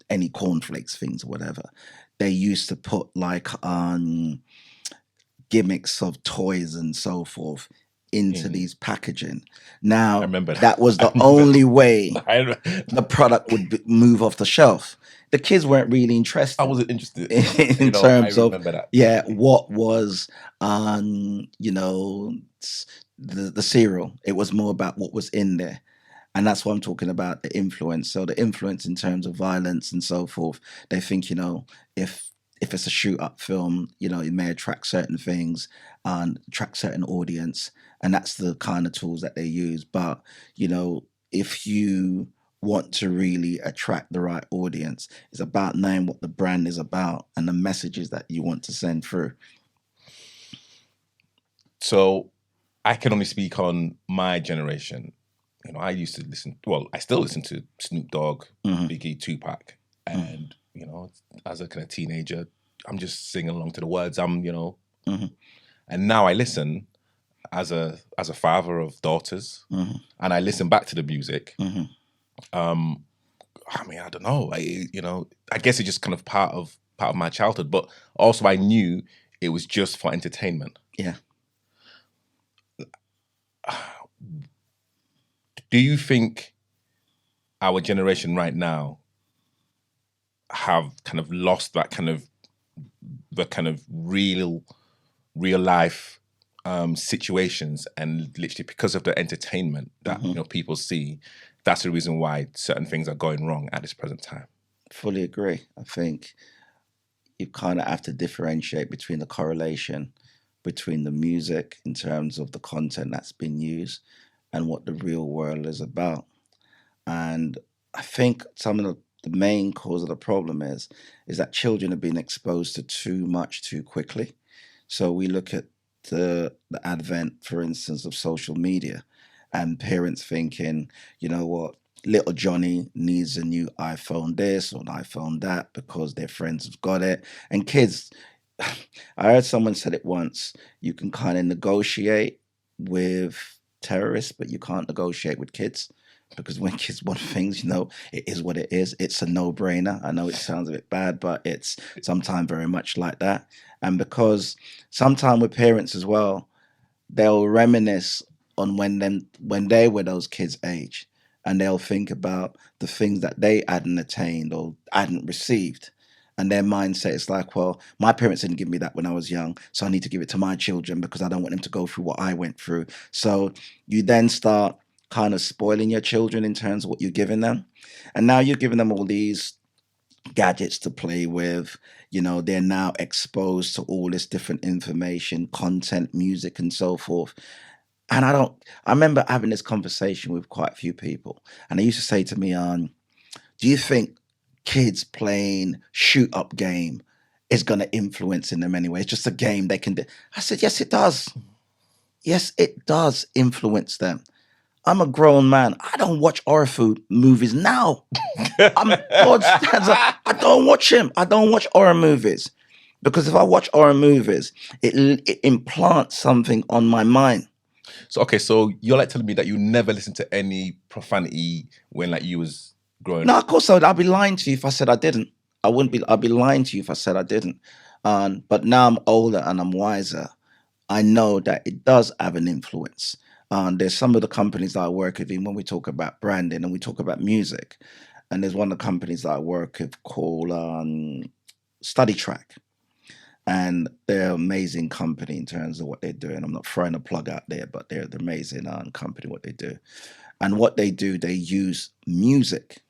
any cornflakes things or whatever. They used to put like gimmicks of toys and so forth into these packaging. Now, I remember that. that was the only way the product would move off the shelf. The kids weren't really interested. I wasn't interested in terms of that. what was the cereal. It was more about what was in there. And that's what I'm talking about, the influence. So the influence in terms of violence and so forth, they think, if it's a shoot up film, it may attract certain things and attract certain audience. And that's the kind of tools that they use. But, if you want to really attract the right audience, it's about knowing what the brand is about and the messages that you want to send through. So I can only speak on my generation. I used to I still listen to Snoop Dogg, Biggie, Tupac. And, as a kind of teenager, I'm just singing along to the words. And now I listen as a father of daughters, and I listen back to the music. I mean, I don't know. I guess it's just kind of part of my childhood, but also I knew it was just for entertainment. Yeah. Do you think our generation right now have kind of lost that kind of real life situations, and literally because of the entertainment that people see, that's the reason why certain things are going wrong at this present time? Fully agree. I think you kind of have to differentiate between the correlation between the music in terms of the content that's been used and what the real world is about. And I think some of the main cause of the problem is that children have been exposed to too much too quickly. So we look at the advent, for instance, of social media, and parents thinking, you know what, little Johnny needs a new iPhone this or an iPhone that because their friends have got it. And kids, I heard someone said it once, you can kind of negotiate with terrorists, but you can't negotiate with kids. Because when kids want things, it is what it is. It's a no-brainer. I know it sounds a bit bad, but it's sometimes very much like that. And because sometimes with parents as well, they'll reminisce on when they were those kids' age, and they'll think about the things that they hadn't attained or hadn't received. And their mindset is like, well, my parents didn't give me that when I was young, so I need to give it to my children because I don't want them to go through what I went through. So you then start kind of spoiling your children in terms of what you're giving them. And now you're giving them all these gadgets to play with. They're now exposed to all this different information, content, music, and so forth. And I remember having this conversation with quite a few people, and they used to say to me, do you think kids playing shoot up game is going to influence in them anyway? It's just a game they can do. I said, yes, it does. Yes, it does influence them. I'm a grown man. I don't watch horror food movies now. I don't watch him. I don't watch horror movies because if I watch horror movies, it implants something on my mind. So okay, so you're like telling me that you never listened to any profanity when like you was growing No, up? of course I'd be lying to you if I said I didn't. I wouldn't be. I'd be lying to you if I said I didn't. But now I'm older and I'm wiser. I know that it does have an influence. There's some of the companies that I work with in when we talk about branding and we talk about music. And there's one of the companies that I work with called Study Track. And they're an amazing company in terms of what they're doing. I'm not throwing a plug out there, but they're the amazing company, what they do. And what they do, they use music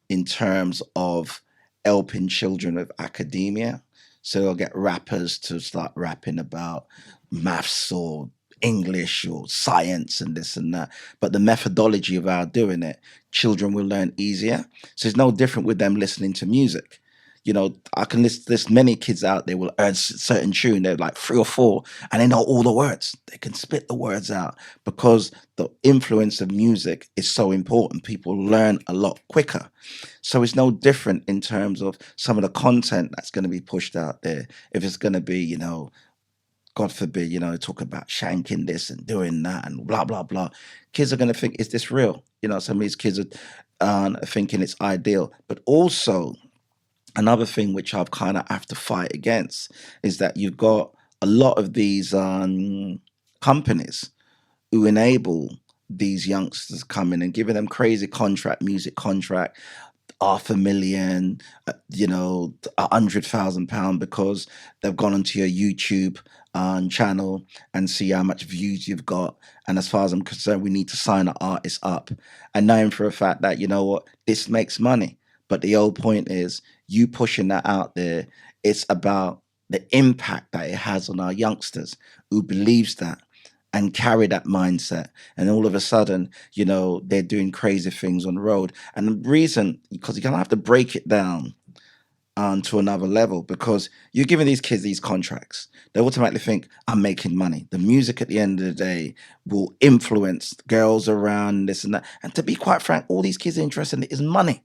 in terms of helping children with academia. So they'll get rappers to start rapping about maths or English or science and this and that. But the methodology of our doing it, children will learn easier. So it's no different with them listening to music. I can list there's many kids out there will earn certain tune. They're like 3 or 4, and they know all the words. They can spit the words out because the influence of music is so important. People learn a lot quicker. So it's no different in terms of some of the content that's going to be pushed out there. If it's going to be, God forbid, talk about shanking this and doing that and blah, blah, blah. Kids are going to think, is this real? Some of these kids are thinking it's ideal. But also, another thing which I've kind of have to fight against is that you've got a lot of these companies who enable these youngsters coming and giving them crazy music contract, 500,000, £100,000 because they've gone onto your YouTube channel and see how much views you've got. And as far as I'm concerned, we need to sign an artist up. And knowing for a fact that, this makes money. But the whole point is you pushing that out there. It's about the impact that it has on our youngsters who believes that and carry that mindset. And all of a sudden, they're doing crazy things on the road. And the reason, because you're going to have to break it down to another level, because you're giving these kids these contracts. They automatically think, I'm making money. The music at the end of the day will influence girls around this and that. And to be quite frank, all these kids are interested in is money.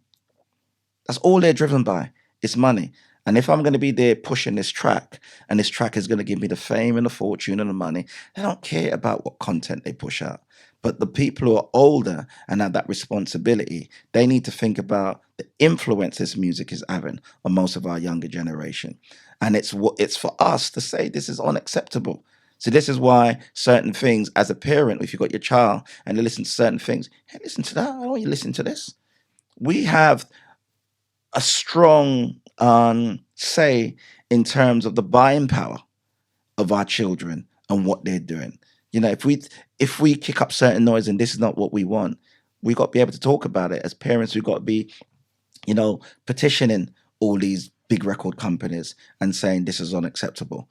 That's all they're driven by. It's money. And if I'm going to be there pushing this track, and this track is going to give me the fame and the fortune and the money, they don't care about what content they push out. But the people who are older and have that responsibility, they need to think about the influence this music is having on most of our younger generation. And it's for us to say this is unacceptable. So this is why certain things, as a parent, if you've got your child and they listen to certain things, hey, listen to that. I don't want you to listen to this. We have a strong say in terms of the buying power of our children and what they're doing. If we kick up certain noise and this is not what we want, we got to be able to talk about it. As parents, we've got to be, petitioning all these big record companies and saying this is unacceptable.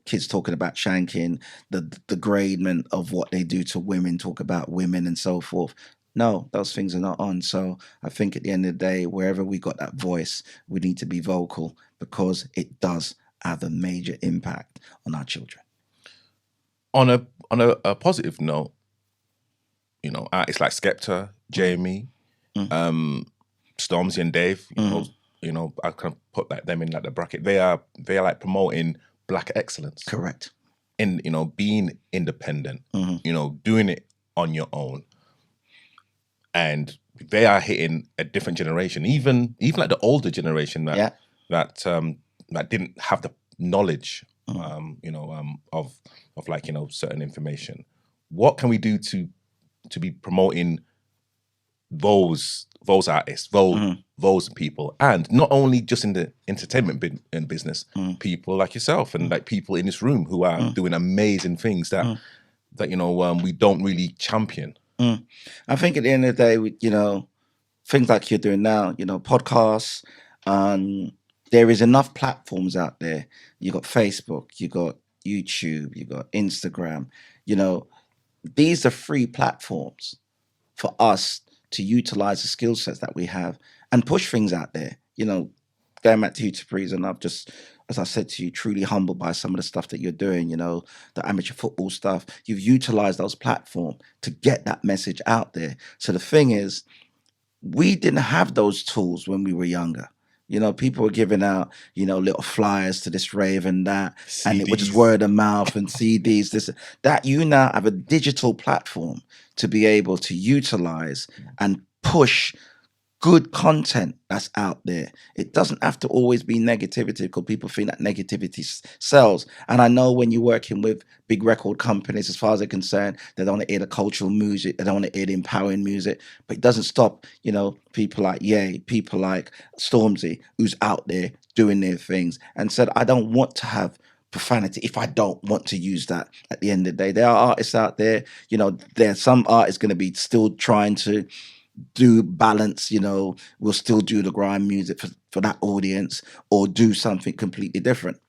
kids talking about shanking, the degradement of what they do to women, talk about women and so forth. No, those things are not on. So I think at the end of the day, wherever we got that voice, we need to be vocal because it does have a major impact on our children. On a positive note, artists like Skepta, Jamie, Stormzy and Dave, I kind of put them in like the bracket. They are like promoting Black excellence. Correct. In being independent, doing it on your own, and they are hitting a different generation, even like the older generation that didn't have the knowledge, of like certain information. What can we do to be promoting those artists, those people, and not only just in the entertainment business, people like yourself and like people in this room who are doing amazing things that we don't really champion. I think at the end of the day, things like you're doing now, podcasts, there is enough platforms out there. You got Facebook, you got YouTube, you got Instagram. These are free platforms for us to utilize the skill sets that we have and push things out there. Going back to you, Tabriz, and I've just, as I said to you, truly humbled by some of the stuff that you're doing, the amateur football stuff. You've utilized those platforms to get that message out there. So the thing is, we didn't have those tools when we were younger. People were giving out, little flyers to this rave and that, CDs. And it was just word of mouth and CDs, this, that. You now have a digital platform to be able to utilize and push good content that's out there. It doesn't have to always be negativity because people think that negativity sells. And I know when you're working with big record companies, as far as they're concerned, they don't want to hear the cultural music, they don't want to hear the empowering music, but it doesn't stop, people like Ye, people like Stormzy, who's out there doing their things and said, I don't want to have profanity if I don't want to use that. At the end of the day, there are artists out there, there's some artists going to be still trying to do balance, we'll still do the grime music for that audience or do something completely different.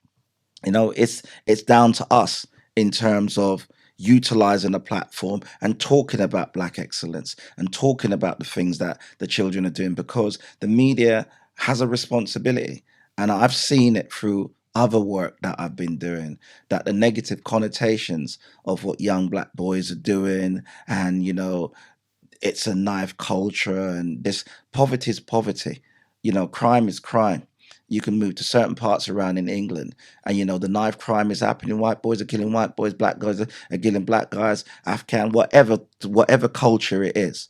It's down to us in terms of utilizing a platform and talking about Black excellence and talking about the things that the children are doing, because the media has a responsibility. And I've seen it through other work that I've been doing, that the negative connotations of what young Black boys are doing, and it's a knife culture, and this poverty is poverty. Crime is crime. You can move to certain parts around in England and, the knife crime is happening. White boys are killing white boys, black guys are killing black guys, Afghan, whatever culture it is.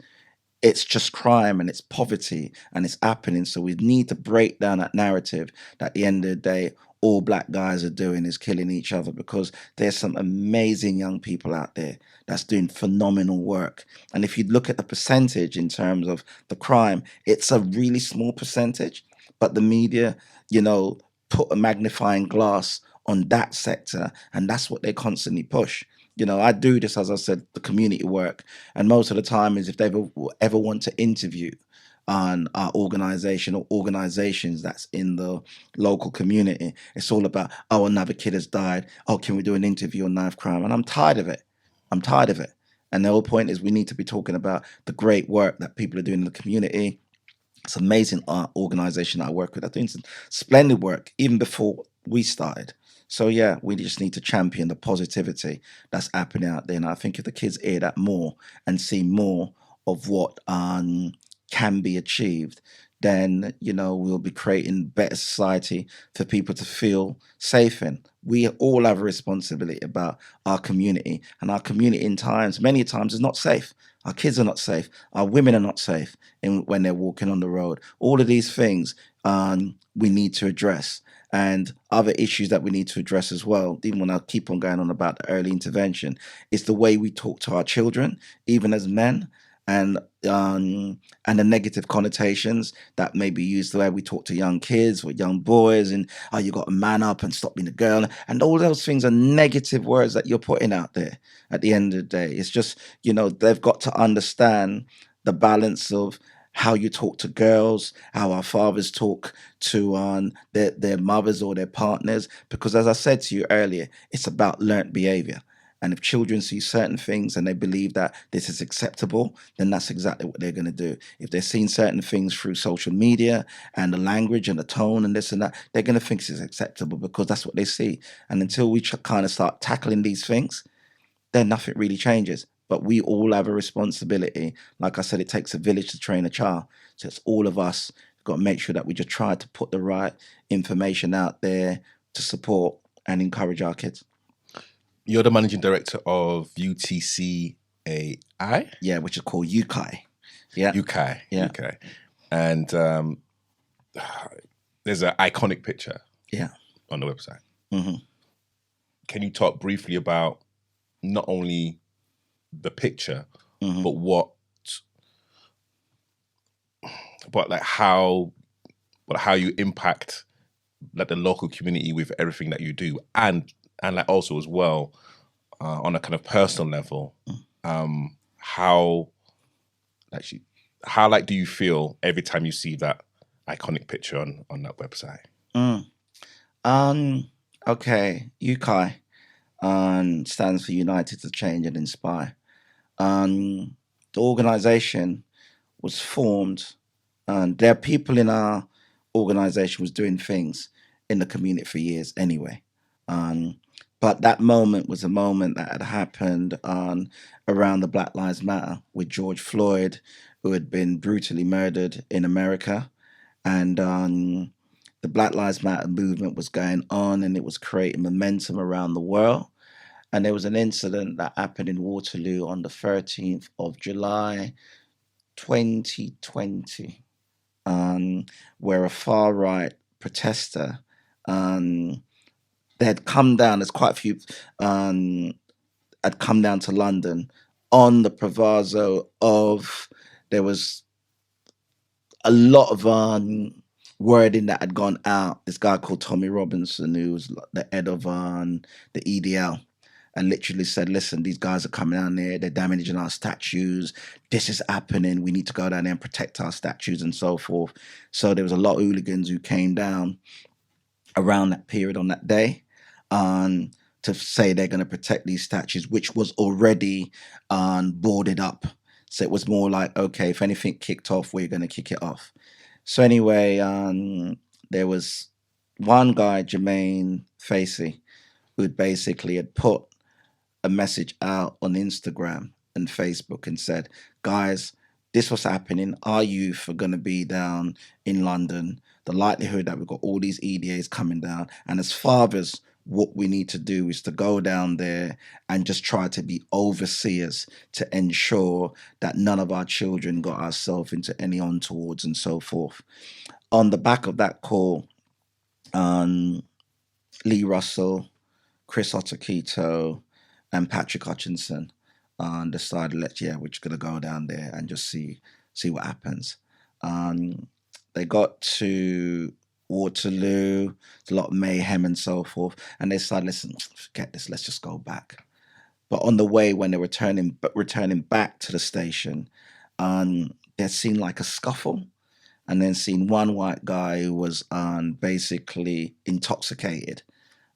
It's just crime and it's poverty and it's happening. So we need to break down that narrative that at the end of the day, all Black guys are doing is killing each other, because there's some amazing young people out there that's doing phenomenal work. And if you look at the percentage in terms of the crime, it's a really small percentage, but the media, put a magnifying glass on that sector, and that's what they constantly push. I do this, as I said, the community work, and most of the time is if they ever want to interview on our organization or organizations that's in the local community, it's all about, oh, another kid has died. Oh, can we do an interview on knife crime? And I'm tired of it. And the whole point is we need to be talking about the great work that people are doing in the community. It's an amazing organization that I work with. They're doing some splendid work even before we started. So yeah, we just need to champion the positivity that's happening out there. And I think if the kids hear that more and see more of what can be achieved, then we'll be creating better society for people to feel safe in. We all have a responsibility about our community, and our community many times is not safe. Our kids are not safe. Our women are not safe when they're walking on the road. All of these things we need to address, and other issues that we need to address as well, even when I keep on going on about the early intervention, is the way we talk to our children, even as men, and the negative connotations that may be used the way we talk to young kids or young boys, and you got to man up and stop being a girl, and all those things are negative words that you're putting out there. At the end of the day, it's just they've got to understand the balance of how you talk to girls, how our fathers talk to their mothers or their partners. Because as I said to you earlier, it's about learnt behavior. And if children see certain things and they believe that this is acceptable, then that's exactly what they're going to do. If they're seeing certain things through social media and the language and the tone and this and that, they're going to think this is acceptable because that's what they see. And until we kind of start tackling these things, then nothing really changes. But we all have a responsibility. Like I said, it takes a village to train a child. So it's all of us got to make sure that we just try to put the right information out there to support and encourage our kids. You're the managing director of UTCAI? Yeah, which is called UKAI. Yeah. UKAI. Yeah. UKAI. And there's an iconic picture on the website. Mm-hmm. Can you talk briefly about not only the picture, Mm-hmm. but like how you impact like the local community with everything that you do, and like also as well on a kind of personal level, how like do you feel every time you see that iconic picture on that website? Okay, UKAI stands for United to Change and Inspire. The organization was formed, and there are people in our organization was doing things in the community for years anyway. But that moment was a moment that had happened around the Black Lives Matter with George Floyd, who had been brutally murdered in America. And the Black Lives Matter movement was going on and it was creating momentum around the world. And there was an incident that happened in Waterloo on the 13th of July, 2020, where a far right protester they had come down. There's quite a few had come down to London on the proviso of there was a lot of wording that had gone out. This guy called Tommy Robinson, who was the head of the EDL, and literally said, listen, these guys are coming down there, they're damaging our statues, this is happening, we need to go down there and protect our statues and so forth. So there was a lot of hooligans who came down around that period on that day to say they're going to protect these statues, which was already boarded up. So it was more like, okay, if anything kicked off, we're going to kick it off. So anyway, there was one guy, Jermaine Facey, who basically had put a message out on Instagram and Facebook and said, guys, this was happening. Our youth are going to be down in London. The likelihood that we've got all these EDAs coming down. And as fathers, what we need to do is to go down there and just try to be overseers to ensure that none of our children got ourselves into any untowards and so forth. On the back of that call, Lee Russell, Chris Otakito, and Patrick Hutchinson decided, we're just going to go down there and just see what happens. They got to Waterloo, a lot of mayhem and so forth, and they decided, listen, forget this, let's just go back. But on the way, when they were returning back to the station, they'd seen like a scuffle, and then seen one white guy who was basically intoxicated.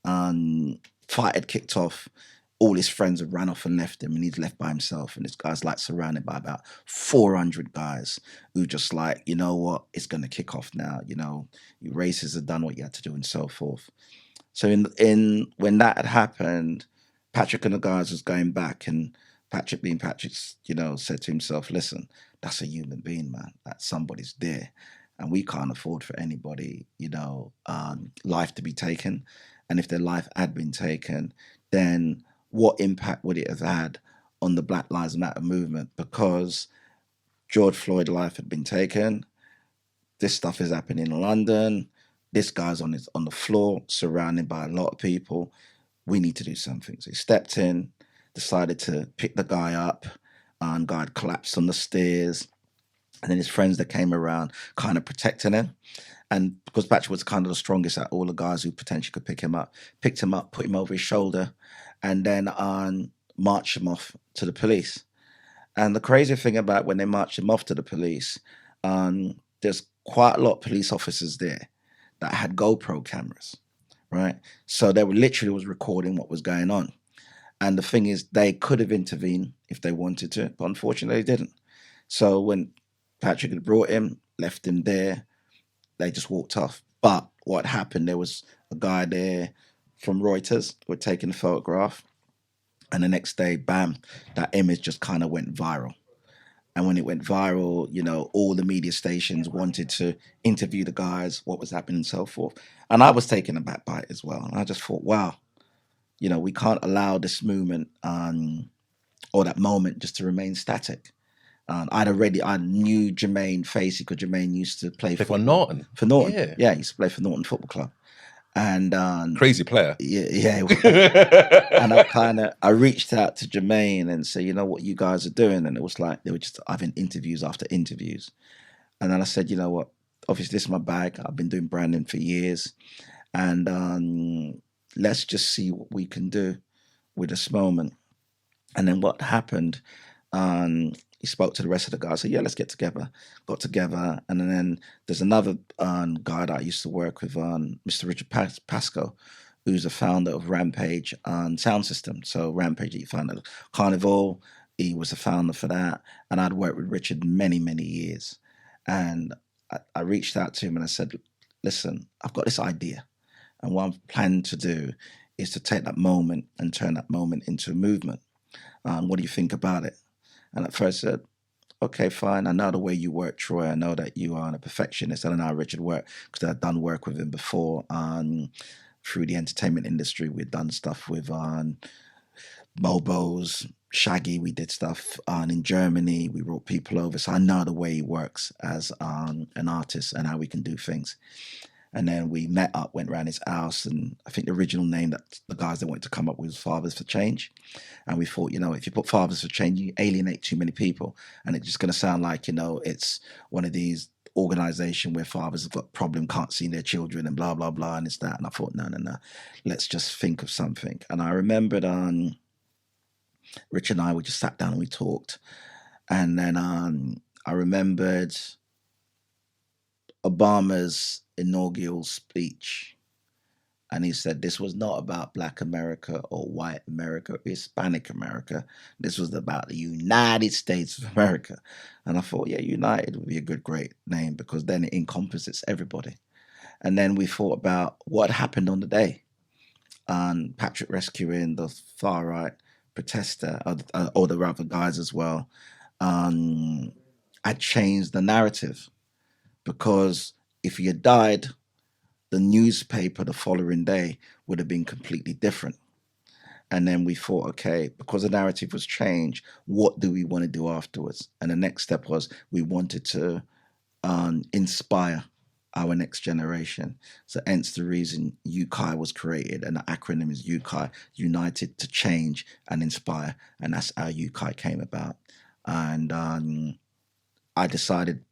Fight had kicked off. All his friends had ran off and left him, and he's left by himself. And this guy's like surrounded by about 400 guys who just like, you know what, it's going to kick off now. You know, your races have done what you had to do and so forth. So in when that had happened, Patrick and the guys was going back, and Patrick being Patrick, said to himself, listen, that's a human being, man. That somebody's there. And we can't afford for anybody, life to be taken. And if their life had been taken, then what impact would it have had on the Black Lives Matter movement? Because George Floyd's life had been taken. This stuff is happening in London. This guy's on the floor, surrounded by a lot of people. We need to do something. So he stepped in, decided to pick the guy up, and guy had collapsed on the stairs. And then his friends that came around kind of protecting him. And because Patrick was kind of the strongest out of all the guys who potentially could pick him up, picked him up, put him over his shoulder, and then marched him off to the police. And the crazy thing about when they marched him off to the police, there's quite a lot of police officers there that had GoPro cameras, right? So they were literally was recording what was going on. And the thing is, they could have intervened if they wanted to, but unfortunately they didn't. So when Patrick had brought him, left him there, they just walked off. But what happened, there was a guy there from Reuters who had taken a photograph, and the next day, bam, that image just kind of went viral. And when it went viral, all the media stations wanted to interview the guys, what was happening, and so forth. And I was taken aback by it as well. And I just thought, wow, we can't allow this movement or that moment just to remain static. I knew Jermaine Facey because Jermaine used to play for Norton. For Norton, yeah, he used to play for Norton Football Club, and crazy player. Yeah. And I reached out to Jermaine and said, what you guys are doing, and it was like they were just having interviews after interviews, and then I said, you know what, obviously this is my bag. I've been doing branding for years, and let's just see what we can do with this moment. And then what happened? He spoke to the rest of the guys. Said, "Yeah, let's get together." Got together, and then there's another guy that I used to work with, Mr. Richard Pasco, who's the founder of Rampage Sound System. So Rampage, he founded Carnival. He was the founder for that, and I'd worked with Richard many, many years. And I reached out to him and I said, "Listen, I've got this idea, and what I'm planning to do is to take that moment and turn that moment into a movement. What do you think about it?" And at first I said, "Okay, fine. I know the way you work, Troy. I know that you are a perfectionist. I don't know how Richard worked because I'd done work with him before through the entertainment industry. We'd done stuff with Mobos, Shaggy. We did stuff in Germany. We brought people over. So I know the way he works as an artist and how we can do things." And then we met up, went around his house, and I think the original name that the guys that wanted to come up with was Fathers for Change. And we thought, if you put Fathers for Change, you alienate too many people. And it's just going to sound like, it's one of these organization where fathers have got a problem, can't see their children and blah, blah, blah, and it's that. And I thought, no, let's just think of something. And I remembered Rich and I, we just sat down and we talked. And then I remembered Obama's inaugural speech, and he said this was not about Black America or white America or Hispanic America. This was about the United States of America. And I thought, yeah, United would be a great name because then it encompasses everybody. And then we thought about what happened on the day, and Patrick rescuing the far right protester, or the other guys as well. I changed the narrative, because if he had died, the newspaper the following day would have been completely different. And then we thought, okay, because the narrative was changed, what do we want to do afterwards? And the next step was we wanted to inspire our next generation. So hence the reason UKI was created, and the acronym is UKI, United to Change and Inspire. And that's how UKI came about. And I decided,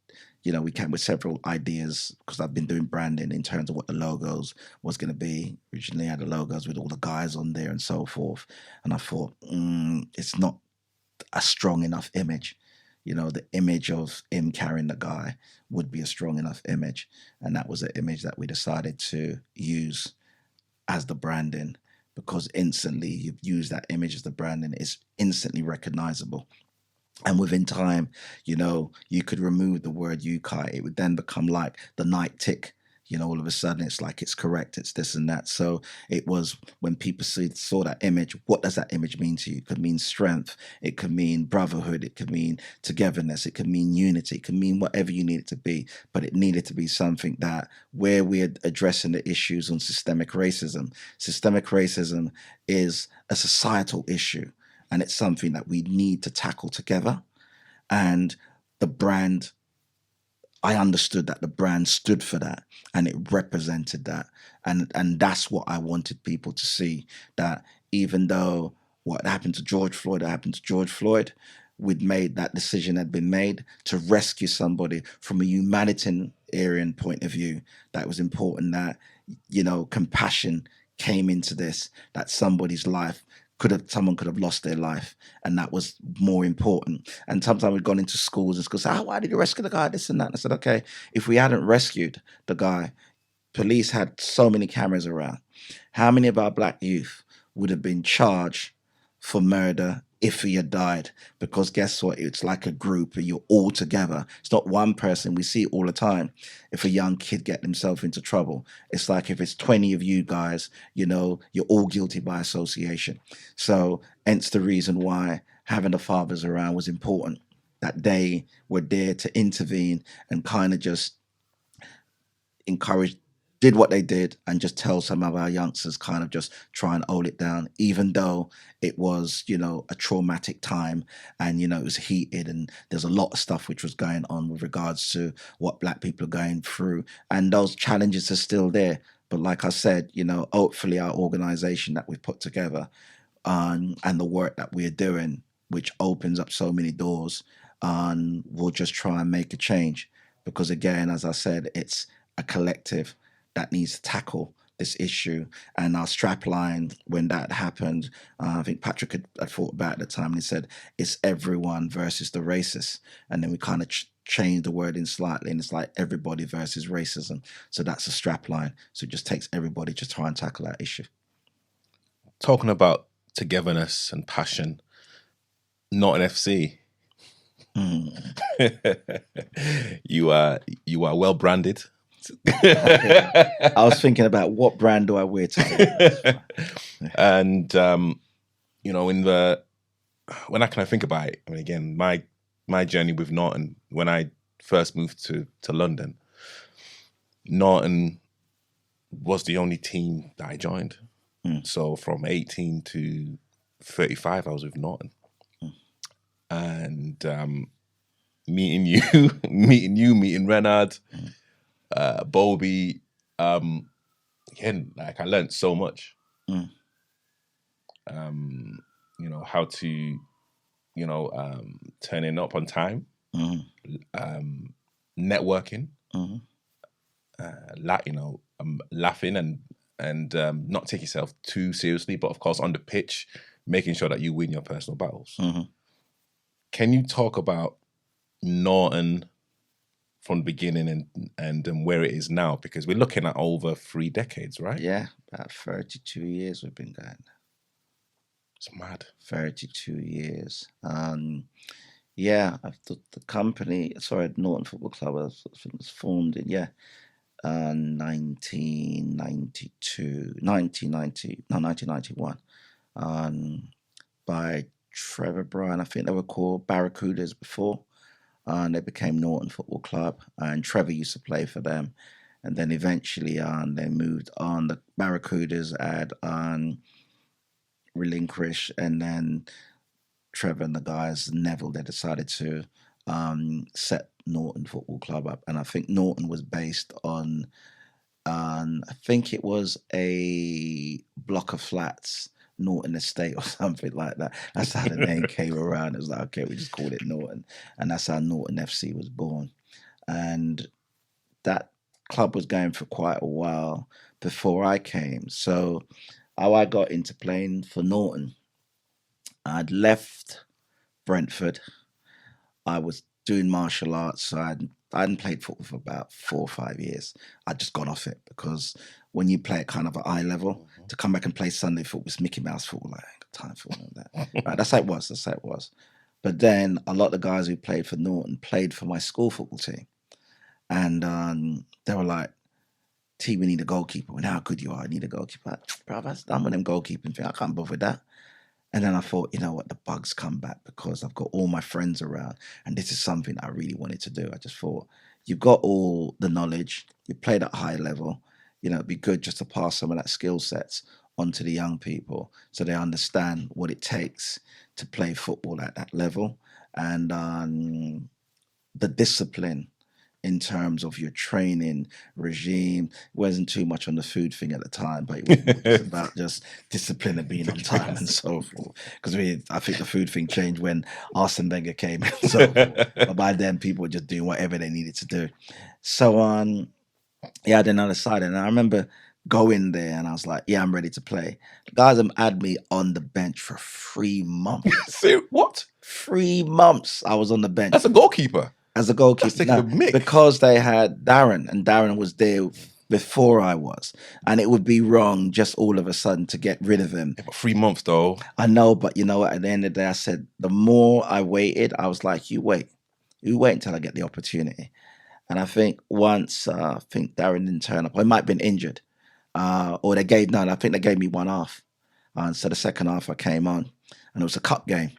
we came with several ideas because I've been doing branding in terms of what the logos was going to be. Originally, I had the logos with all the guys on there and so forth. And I thought, it's not a strong enough image. The image of him carrying the guy would be a strong enough image. And that was the image that we decided to use as the branding, because instantly you've used that image as the branding, it's instantly recognizable. And within time, you could remove the word Yukai. It would then become like the night tick. All of a sudden it's like it's correct, it's this and that. So it was when people saw that image, what does that image mean to you? It could mean strength, it could mean brotherhood, it could mean togetherness, it could mean unity, it could mean whatever you need it to be. But it needed to be something that where we're addressing the issues on systemic racism. Systemic racism is a societal issue, and it's something that we need to tackle together. And the brand, I understood that the brand stood for that, and it represented that. And that's what I wanted people to see, that even though what happened to George Floyd, we'd made that decision had been made to rescue somebody from a humanitarian point of view. That was important, that, compassion came into this, that somebody's life someone could have lost their life, and that was more important. And sometimes we've gone into schools and schools say, why did you rescue the guy, this and that? And I said, okay, if we hadn't rescued the guy, police had so many cameras around, how many of our black youth would have been charged for murder if he had died? Because guess what? It's like a group, you're all together. It's not one person. We see it all the time. If a young kid get himself into trouble, it's like if it's 20 of you guys, you're all guilty by association. So hence the reason why having the fathers around was important, that they were there to intervene and kind of just encourage, did what they did, and just tell some of our youngsters kind of just try and hold it down, even though it was, a traumatic time, and, it was heated, and there's a lot of stuff which was going on with regards to what black people are going through. And those challenges are still there. But like I said, hopefully our organization that we've put together, and the work that we're doing, which opens up so many doors, we'll just try and make a change. Because again, as I said, it's a collective that needs to tackle this issue. And our strap line, when that happened, I think Patrick had thought about it at the time, and he said, it's everyone versus the racists. And then we kind of changed the wording slightly, and it's like everybody versus racism. So that's a strap line. So it just takes everybody to try and tackle that issue. Talking about togetherness and passion, not an FC. You are well branded. I was thinking about what brand do I wear today. And when I think about it, I mean, again, my journey with Norton, when I first moved to London, Norton was the only team that I joined. So from 18 to 35, I was with Norton. And meeting you, meeting Renard, Bobby, again, like I learned so much. How to, turning up on time, networking, laughing and not take yourself too seriously, but of course on the pitch, making sure that you win your personal battles. Can you talk about Norton from the beginning and where it is now? Because we're looking at over 3 decades, right? Yeah, about 32 years we've been going. It's mad. 32 years. Yeah, the company, Norton Football Club, I think it was formed in 1991, by Trevor Bryan. I think they were called Barracudas before, and they became Norton Football Club, and Trevor used to play for them. And then eventually they moved on. The Barracudas had relinquished, and then Trevor and the guys, Neville, they decided to set Norton Football Club up. And I think Norton was based on, I think it was a block of flats, Norton Estate or something like that. That's how the name came around. It was like, okay, we just called it Norton. And that's how Norton FC was born. And that club was going for quite a while before I came. So how I got into playing for Norton, I'd left Brentford. I was doing martial arts, so I hadn't played football for about 4 or 5 years. I'd just gone off it, because when you play at kind of a high level, to come back and play Sunday football, it's Mickey Mouse football. I ain't got time for all of that. Right, that's how it was. But then a lot of the guys who played for Norton played for my school football team. And they were like, T, we need a goalkeeper. We know how good you are. I need a goalkeeper. Bro, that's done with them goalkeeping thing. I can't bother with that. And then I thought, you know what, the bugs come back, because I've got all my friends around, and this is something I really wanted to do. I just thought, you've got all the knowledge, you played at a high level, it'd be good just to pass some of that skill sets onto the young people so they understand what it takes to play football at that level, and the discipline in terms of your training regime. It wasn't too much on the food thing at the time, but it was about just discipline and being on time and so forth. Because I think the food thing changed when Arsene Wenger came and so forth. But by then, people were just doing whatever they needed to do. So, then I decided, and I remember go in there, and I was like, yeah, I'm ready to play. The guys have had me on the bench for 3 months. What? 3 months I was on the bench That's a goalkeeper. as a That's goalkeeper. taking Now, a mick. because they had Darren, and Darren was there before I was, and it would be wrong just all of a sudden to get rid of him. Yeah, but 3 months though. I know, but you know what? At the end of the day, I said, the more I waited, I was like, you wait until I get the opportunity. And I think once, I think Darren didn't turn up. Or he might have been injured. Or they gave, no, I think they gave me one half. And so the second half I came on, and it was a cup game.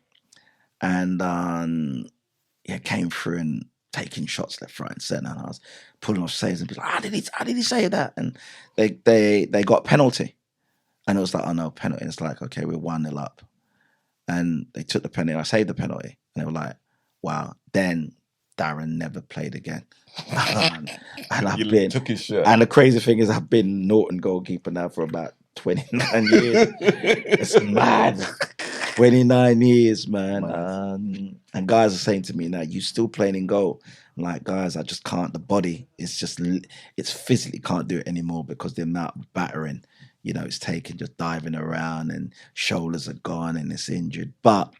And yeah, came through and taking shots left, right, and centre. And I was pulling off saves and be like, how did he say that? And they got penalty. And it was like, oh no, penalty. And it's like, okay, we're 1-0 up. And they took the penalty. I saved the penalty. And they were like, wow. Then Darren never played again. And I've You been, took his shirt. and the crazy thing is, I've been Norton goalkeeper now for about 29 years. It's mad. 29 years, man. And guys are saying to me now, you still playing in goal? I'm like, guys, I just can't. The body, it's physically can't do it anymore because the amount of battering, it's taken, just diving around, and shoulders are gone and it's injured. But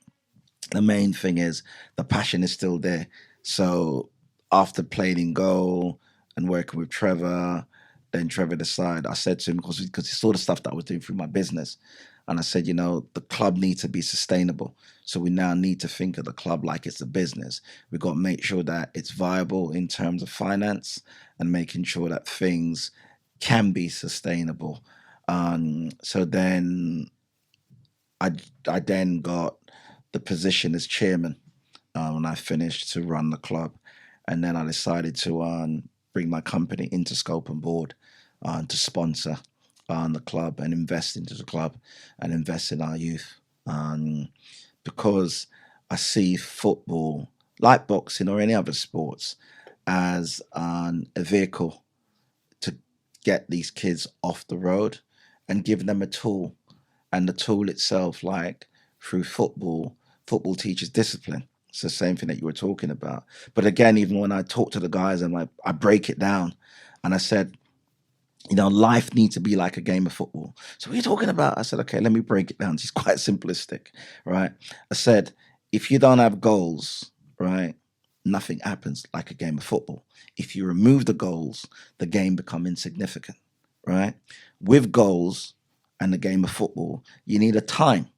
the main thing is the passion is still there. So after playing in goal and working with Trevor, then Trevor decided, I said to him, because he saw the stuff that I was doing through my business. And I said, the club needs to be sustainable. So we now need to think of the club like it's a business. We've got to make sure that it's viable in terms of finance and making sure that things can be sustainable. So then I then got the position as chairman when I finished to run the club. And then I decided to bring my company Interscope on board to sponsor the club and invest into the club and invest in our youth. Because I see football, like boxing or any other sports, as a vehicle to get these kids off the road and give them a tool. And the tool itself, like through football teaches discipline. It's the same thing that you were talking about. But again, even when I talk to the guys, I break it down, and I said, life needs to be like a game of football. So what are you talking about? I said, okay, let me break it down. It's quite simplistic, right? I said, if you don't have goals, right, nothing happens like a game of football. If you remove the goals, the game becomes insignificant, right? With goals and the game of football, you need a time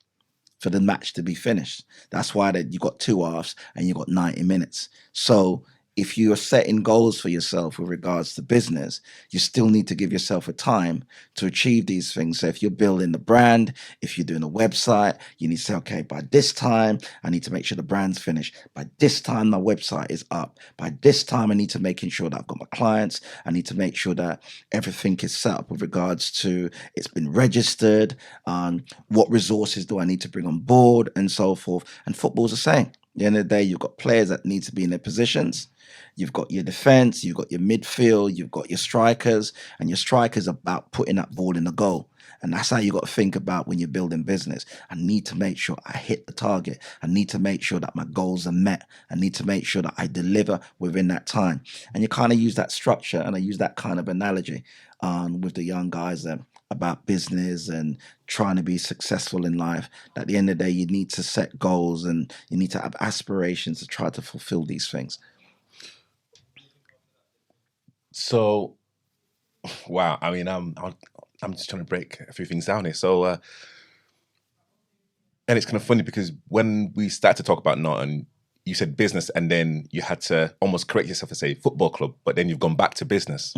for the match to be finished. That's why you got 2 halves and you got 90 minutes. So if you are setting goals for yourself with regards to business, you still need to give yourself a time to achieve these things. So if you're building the brand, if you're doing a website, you need to say, okay, by this time, I need to make sure the brand's finished. By this time, my website is up. By this time, I need to making sure that I've got my clients. I need to make sure that everything is set up with regards to it's been registered. What resources do I need to bring on board and so forth. And football's the same. At the end of the day, you've got players that need to be in their positions. You've got your defense, you've got your midfield, you've got your strikers, and your strikers are about putting that ball in the goal. And that's how you got to think about when you're building business. I need to make sure I hit the target. I need to make sure that my goals are met. I need to make sure that I deliver within that time. And you kind of use that structure, and I use that kind of analogy with the young guys about business and trying to be successful in life. At the end of the day, you need to set goals and you need to have aspirations to try to fulfill these things. So, wow. I mean, I'm just trying to break a few things down here. So, and it's kind of funny because when we started to talk about Norton, you said business, and then you had to almost correct yourself and say football club, but then you've gone back to business.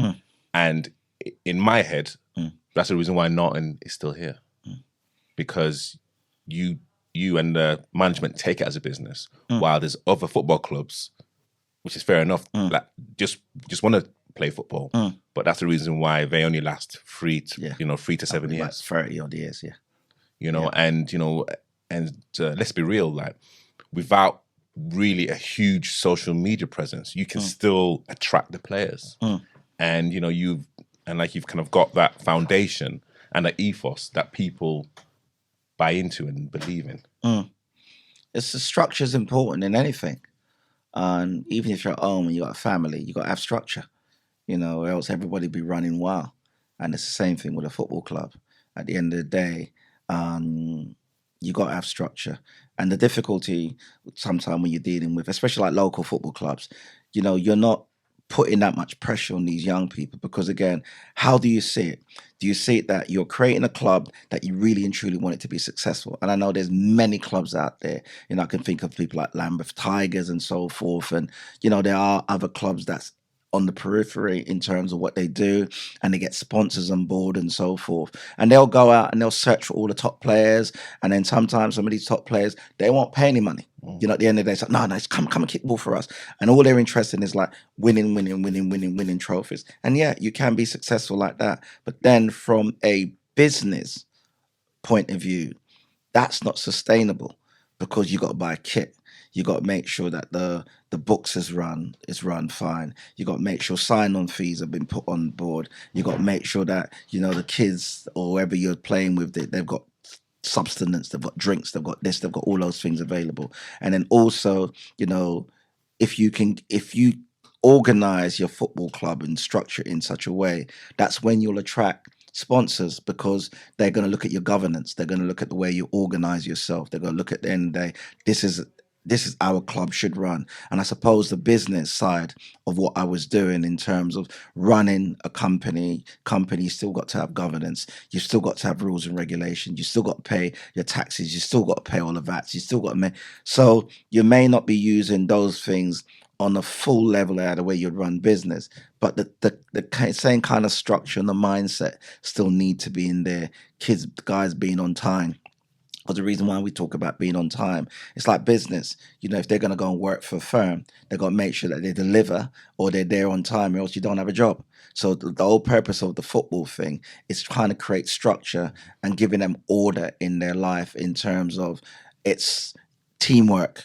And in my head, that's the reason why Norton is still here, because you and the management take it as a business, while there's other football clubs, which is fair enough, like just want to play football, but that's the reason why they only last 3 to 7 years, 30 odd years, and let's be real, like without really a huge social media presence, you can still attract the players, and you've kind of got that foundation and that ethos that people buy into and believe in. It's the structure is important in anything, and even if you're at home and you got a family, you got to have structure. Or else everybody be running wild. And it's the same thing with a football club. At the end of the day, you got to have structure. And the difficulty sometimes when you're dealing with, especially like local football clubs, you're not putting that much pressure on these young people because again, how do you see it? Do you see it that you're creating a club that you really and truly want it to be successful? And I know there's many clubs out there. I can think of people like Lambeth Tigers and so forth. And there are other clubs that's on the periphery in terms of what they do, and they get sponsors on board and so forth. And they'll go out and they'll search for all the top players. And then sometimes some of these top players, they won't pay any money. At the end of the day, it's like, no, it's come and kick ball for us. And all they're interested in is like winning trophies. And yeah, you can be successful like that. But then from a business point of view, that's not sustainable because you got to buy a kit. You got to make sure that the books is run fine. You got to make sure sign-on fees have been put on board. You got to make sure that the kids or whoever you're playing with, they've got substance, they've got drinks, they've got this, they've got all those things available. And then also, if you organize your football club and structure it in such a way, that's when you'll attract sponsors because they're going to look at your governance. They're going to look at the way you organize yourself. They're going to look at the end of the day. This is our club should run. And I suppose the business side of what I was doing in terms of running a company still got to have governance. You still got to have rules and regulations. You still got to pay your taxes. You still got to pay all the VATs. You still got to make. So you may not be using those things on a full level out of the way you'd run business, but the same kind of structure and the mindset still need to be in there. Guys being on time. Because the reason why we talk about being on time, it's like business. If they're going to go and work for a firm, they've got to make sure that they deliver or they're there on time or else you don't have a job. So the whole purpose of the football thing is trying to create structure and giving them order in their life in terms of it's teamwork.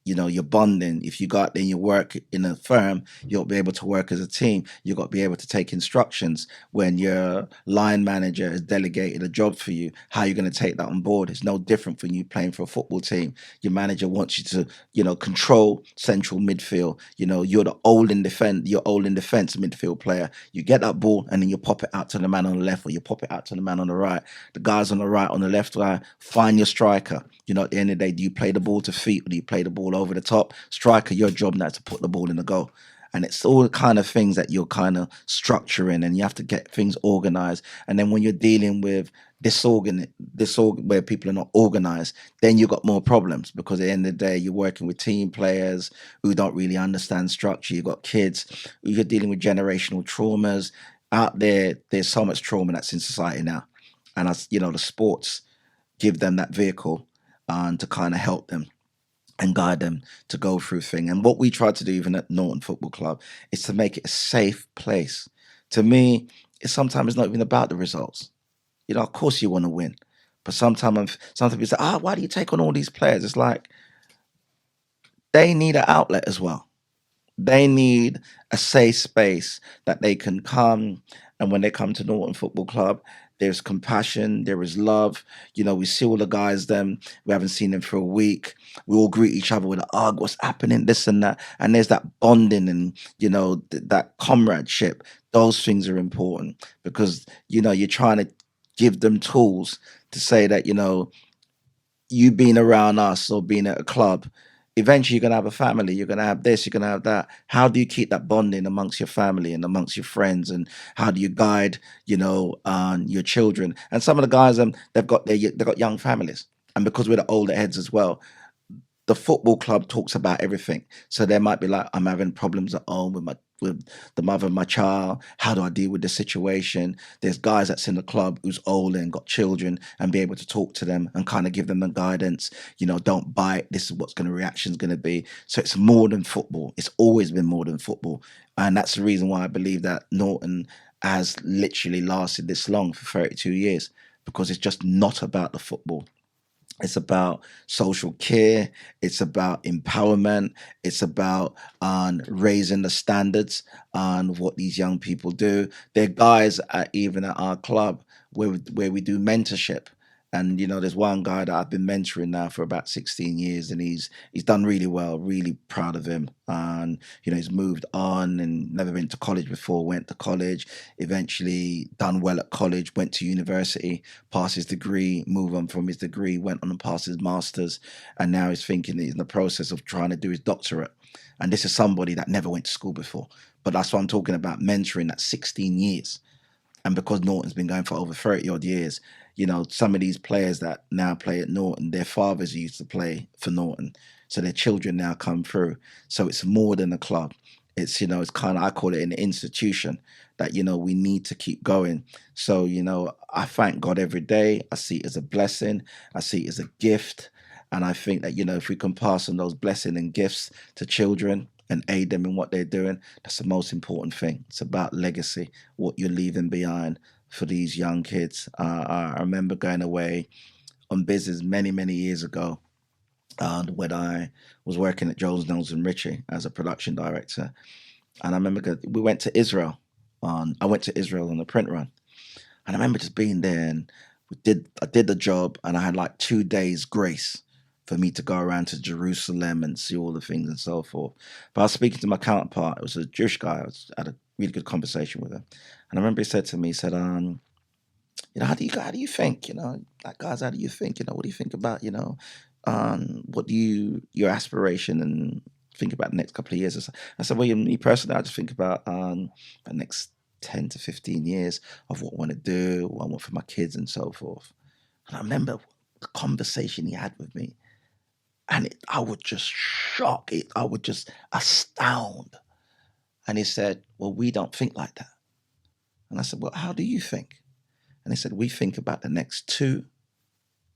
You're bonding. If you go out there and you work in a firm, you'll be able to work as a team. You've got to be able to take instructions when your line manager has delegated a job for you. How you're going to take that on board? It's no different from you playing for a football team. Your manager wants you to, control central midfield. You're old in defense midfield player. You get that ball and then you pop it out to the man on the left or you pop it out to the man on the right. The guys on the right, on the left line, find your striker. At the end of the day, do you play the ball to feet or do you play the ball over the top? Striker, your job now is to put the ball in the goal. And it's all the kind of things that you're kind of structuring and you have to get things organized. And then when you're dealing with where people are not organized, then you've got more problems because at the end of the day, you're working with team players who don't really understand structure. You've got kids, you're dealing with generational traumas. Out there, there's so much trauma that's in society now. And the sports give them that vehicle and to kind of help them and guide them to go through things. And what we try to do even at Norton Football Club is to make it a safe place. To me, it's sometimes not even about the results. Of course you want to win. But sometimes people say, why do you take on all these players? It's like they need an outlet as well. They need a safe space that they can come. And when they come to Norton Football Club, there's compassion, there is love. We see all the guys, we haven't seen them for a week. We all greet each other with what's happening, this and that. And there's that bonding and, that comradeship. Those things are important because, you're trying to give them tools to say that, you being around us or being at a club, eventually you're going to have a family, you're going to have this, you're going to have that. How do you keep that bonding amongst your family and amongst your friends? And how do you guide, your children? And some of the guys, they've got young families. And because we're the older heads as well, the football club talks about everything. So there might be like, I'm having problems at home with the mother of my child. How do I deal with the situation? There's guys that's in the club who's old and got children and be able to talk to them and kind of give them the guidance. Don't bite. This is what's reaction's going to be. So it's more than football. It's always been more than football. And that's the reason why I believe that Norton has literally lasted this long for 32 years because it's just not about the football. It's about social care. It's about empowerment. It's about raising the standards on what these young people do. There are guys even at our club where we do mentorship. And there's one guy that I've been mentoring now for about 16 years, and he's done really well. Really proud of him. And he's moved on and never been to college before. Went to college, eventually done well at college. Went to university, passed his degree, moved on from his degree, went on and passed his masters, and now he's thinking he's in the process of trying to do his doctorate. And this is somebody that never went to school before. But that's what I'm talking about, mentoring at 16 years. And because Norton's been going for over 30 odd years, some of these players that now play at Norton, their fathers used to play for Norton. So their children now come through. So it's more than a club. It's kind of, I call it an institution that, we need to keep going. So, I thank God every day. I see it as a blessing. I see it as a gift. And I think that, if we can pass on those blessings and gifts to children and aid them in what they're doing, that's the most important thing. It's about legacy, what you're leaving behind for these young kids. I remember going away on business many, many years ago when I was working at Jones, Knowles and Ritchie as a production director. And I remember we went to Israel. I went to Israel on a print run. And I remember just being there, and I did the job, and I had like 2 days grace for me to go around to Jerusalem and see all the things and so forth. But I was speaking to my counterpart. It was a Jewish guy. I had a really good conversation with him. And I remember he said to me, he said, how do you think, like, guys, how do you think, what do you think about, what do your aspiration and think about the next couple of years? I said, well, me personally, I just think about the next 10 to 15 years of what I want to do, what I want for my kids and so forth. And I remember the conversation he had with me. And I would just shock it. I would just astound. And he said, well, we don't think like that. And I said, well, how do you think? And he said, we think about the next 2,000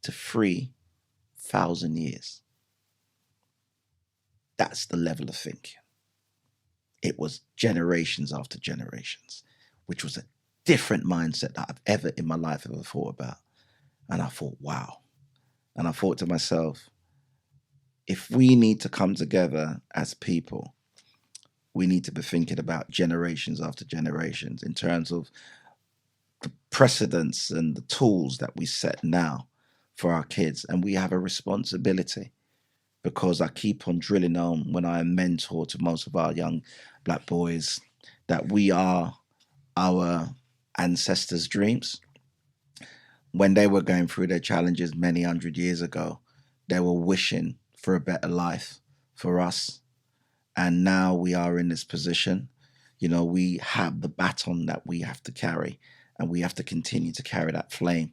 to 3,000 years. That's the level of thinking. It was generations after generations, which was a different mindset that I've ever in my life ever thought about. And I thought, wow. And I thought to myself, if we need to come together as people, we need to be thinking about generations after generations in terms of the precedents and the tools that we set now for our kids. And we have a responsibility, because I keep on drilling on when I mentor to most of our young black boys that we are our ancestors' dreams. When they were going through their challenges many hundred years ago, they were wishing for a better life for us. And now we are in this position. We have the baton that we have to carry, and we have to continue to carry that flame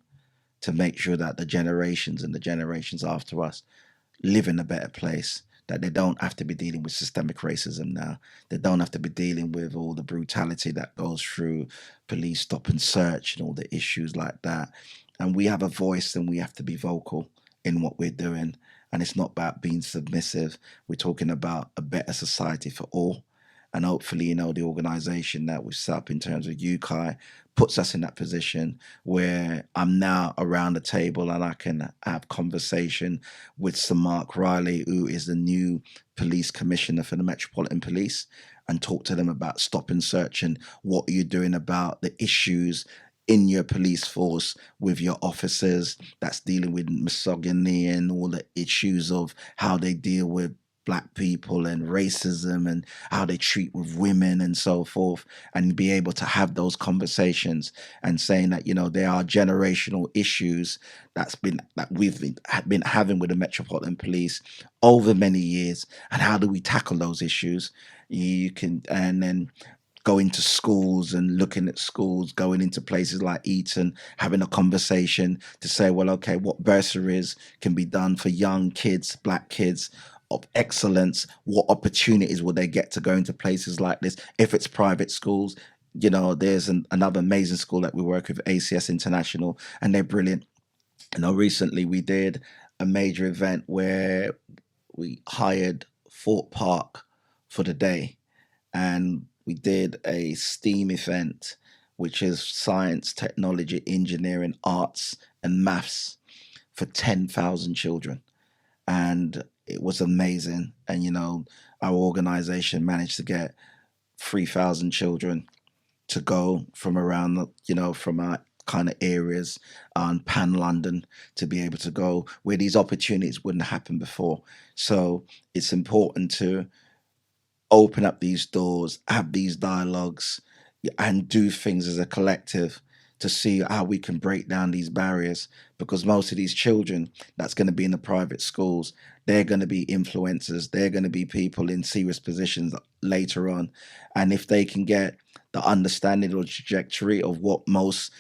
to make sure that the generations and the generations after us live in a better place, that they don't have to be dealing with systemic racism now. They don't have to be dealing with all the brutality that goes through police stop and search and all the issues like that. And we have a voice, and we have to be vocal in what we're doing. And it's not about being submissive. We're talking about a better society for all. And hopefully, the organization that we've set up in terms of UKI puts us in that position where I'm now around the table and I can have conversation with Sir Mark Riley, who is the new police commissioner for the Metropolitan Police, and talk to them about stop and search and what are you doing about the issues in your police force with your officers that's dealing with misogyny and all the issues of how they deal with Black people and racism and how they treat with women and so forth, and be able to have those conversations and saying that, there are generational issues that we've been having with the Metropolitan Police over many years, and how do we tackle those issues? And then go into schools and looking at schools, going into places like Eton, having a conversation to say, well, okay, what bursaries can be done for young kids, Black kids of excellence? What opportunities will they get to go into places like this? If it's private schools, there's another amazing school that we work with, ACS International, and they're brilliant. Recently we did a major event where we hired Fort Park for the day, and we did a STEAM event, which is science, technology, engineering, arts, and maths for 10,000 children. And it was amazing. And, our organization managed to get 3,000 children to go from around, from our kind of areas, pan London, to be able to go where these opportunities wouldn't happen before. So it's important to open up these doors, have these dialogues, and do things as a collective to see how we can break down these barriers. Because most of these children that's going to be in the private schools, they're going to be influencers, they're going to be people in serious positions later on. And if they can get the understanding or trajectory of what most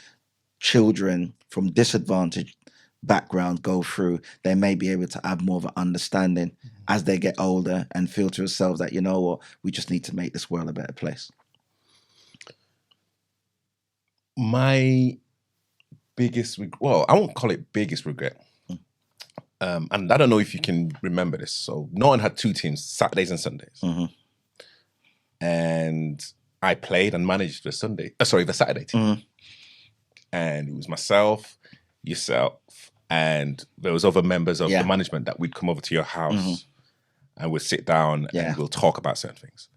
children from disadvantaged background go through, they may be able to have more of an understanding as they get older and feel to themselves that, you know what, we just need to make this world a better place. My biggest, well, I won't call it biggest regret. And I don't know if you can remember this. So Norton had two teams, Saturdays and Sundays. Mm-hmm. And I played and managed the Saturday team. Mm-hmm. And it was myself, yourself, and there was other members of Yeah. the management that we'd come over to your house Mm-hmm. and we'd sit down Yeah. and we'll talk about certain things.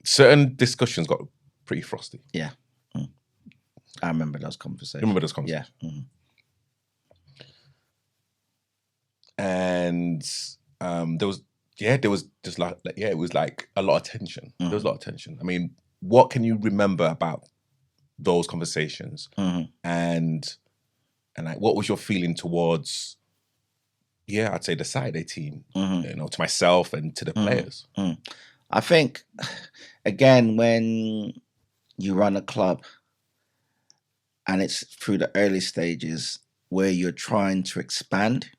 Certain discussions got pretty frosty. Yeah. I remember those conversations. Remember those conversations? Yeah. Mm-hmm. And there was just like it was like a lot of tension. Mm-hmm. There was a lot of tension. I mean, what can you remember about those conversations? Mm-hmm. And like, what was your feeling towards? Yeah, I'd say the Saturday team. Mm-hmm. You know, to myself and to the players. Mm-hmm. I think, again, when you run a club, and it's through the early stages where you're trying to expand.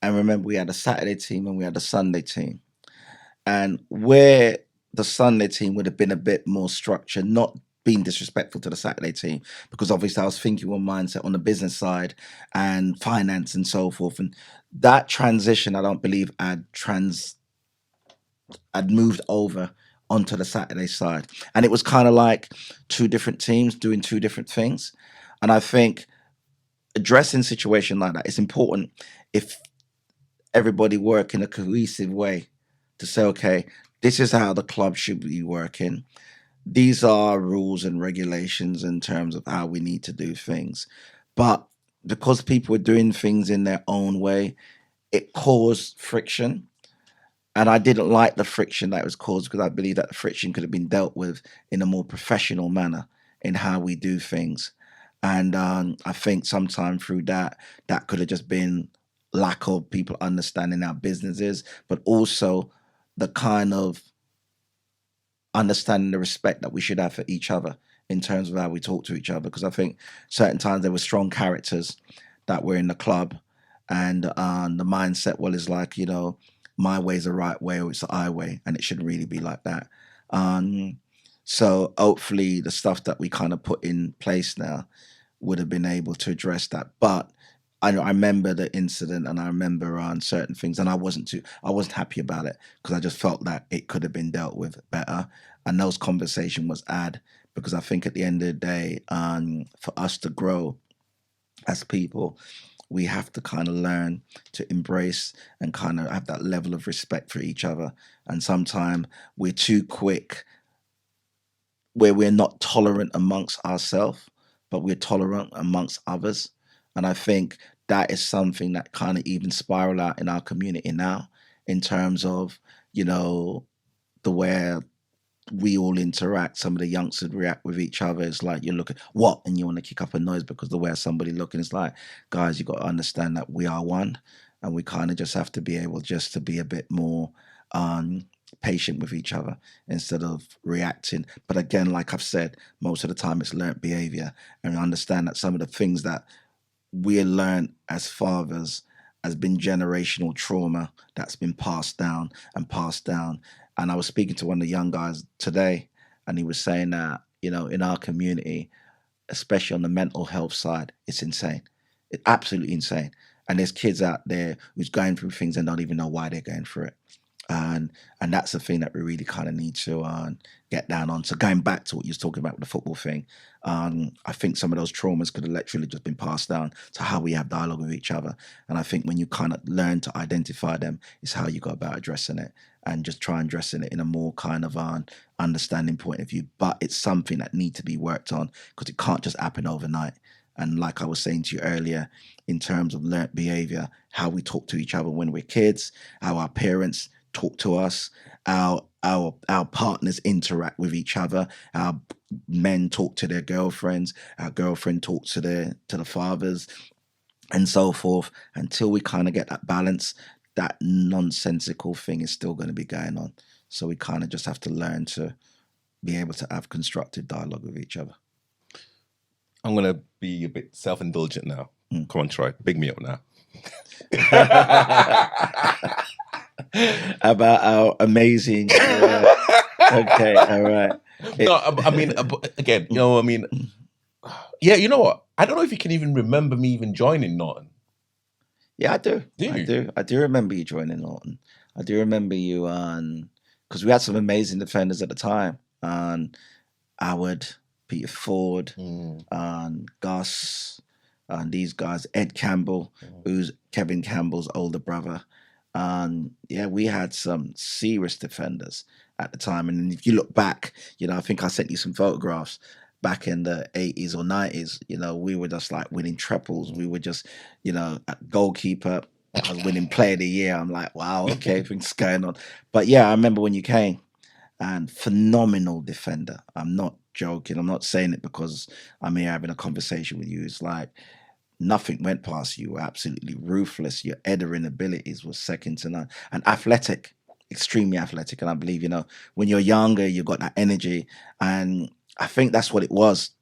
And remember, we had a Saturday team and we had a Sunday team. And where the Sunday team would have been a bit more structured, not being disrespectful to the Saturday team, because obviously I was thinking one mindset on the business side and finance and so forth. And that transition, I don't believe had moved over onto the Saturday side. And it was kind of like two different teams doing two different things. And I think addressing a situation like that is important if everybody work in a cohesive way to say, okay, this is how the club should be working. These are rules and regulations in terms of how we need to do things. But because people were doing things in their own way, it caused friction. And I didn't like the friction that was caused, because I believe that the friction could have been dealt with in a more professional manner in how we do things. And I think sometime through that could have just been lack of people understanding our businesses, but also the kind of understanding the respect that we should have for each other in terms of how we talk to each other. Because I think certain times there were strong characters that were in the club, and the mindset, well, is like, you know, my way's the right way or it's the I way, and it shouldn't really be like that. So hopefully the stuff that we kind of put in place now would have been able to address that. But I remember the incident, and I remember on certain things, and I wasn't happy about it, because I just felt that it could have been dealt with better, and those conversation was had, because I think at the end of the day, for us to grow as people, we have to kind of learn to embrace and kind of have that level of respect for each other. And sometimes we're too quick, where we're not tolerant amongst ourselves, but we're tolerant amongst others. And I think that is something that kind of even spiral out in our community now, in terms of, you know, the way we all interact. Some of the youngsters react with each other. It's like, you look at what, and you want to kick up a noise because the way somebody looking. It's like, guys, you got to understand that we are one, and we kind of just have to be able just to be a bit more patient with each other instead of reacting. But again, like I've said, most of the time it's learnt behavior, and understand that some of the things that we learned as fathers has been generational trauma that's been passed down and passed down. And I was speaking to one of the young guys today, and he was saying that, you know, in our community, especially on the mental health side, it's insane. It's absolutely insane. And there's kids out there who's going through things and don't even know why they're going through it. and that's the thing that we really kind of need to get down on. So going back to what you was talking about with the football thing, I think some of those traumas could have literally just been passed down to how we have dialogue with each other. And I think when you kind of learn to identify them, is how you go about addressing it, and just try and addressing it in a more kind of understanding point of view. But it's something that needs to be worked on, because it can't just happen overnight. And like I was saying to you earlier, in terms of learnt behavior, how we talk to each other when we're kids, how our parents talk to us, our partners interact with each other, our men talk to their girlfriends, our girlfriend talks to the fathers, and so forth, until we kind of get that balance. That nonsensical thing is still going to be going on. So we kind of just have to learn to be able to have constructive dialogue with each other. I'm going to be a bit self-indulgent now. Come on, Troy, big me up now. About our amazing. Okay, all right. No, I mean, again, you know, I mean, yeah, you know what? I don't know if you can even remember me even joining Norton. Yeah, I do. Do you? I do remember you joining Norton. I do remember you on, because we had some amazing defenders at the time. Howard, Peter Ford, and Gus, and these guys, Ed Campbell, who's Kevin Campbell's older brother. Yeah, we had some serious defenders at the time. And if you look back, you know, I think I sent you some photographs back in the 80s or 90s. You know, we were just like winning triples. We were just, you know, at goalkeeper, I was winning player of the year. I'm like, wow, okay, things going on. But yeah, I remember when you came, and phenomenal defender. I'm not joking. I'm not saying it because I'm here having a conversation with you. It's like nothing went past you. You were absolutely ruthless. Your headering abilities were second to none. And athletic, extremely athletic. And I believe, you know, when you're younger, you've got that energy. And I think that's what it was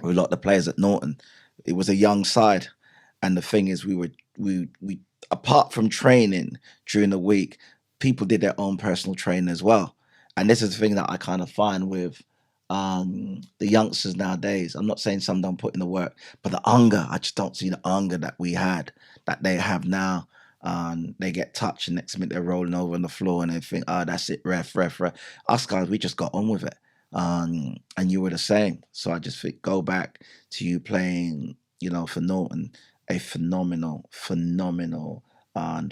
with a lot of the players at Norton. It was a young side. And the thing is, we apart from training during the week, people did their own personal training as well. And this is the thing that I kind of find with the youngsters nowadays. I'm not saying some don't put in the work, but the hunger, I just don't see the hunger that we had, that they have now. They get touched, and next minute they're rolling over on the floor, and they think, oh, that's it, ref. Us guys, we just got on with it. And you were the same. So I just think, go back to you playing, you know, for Norton, a phenomenal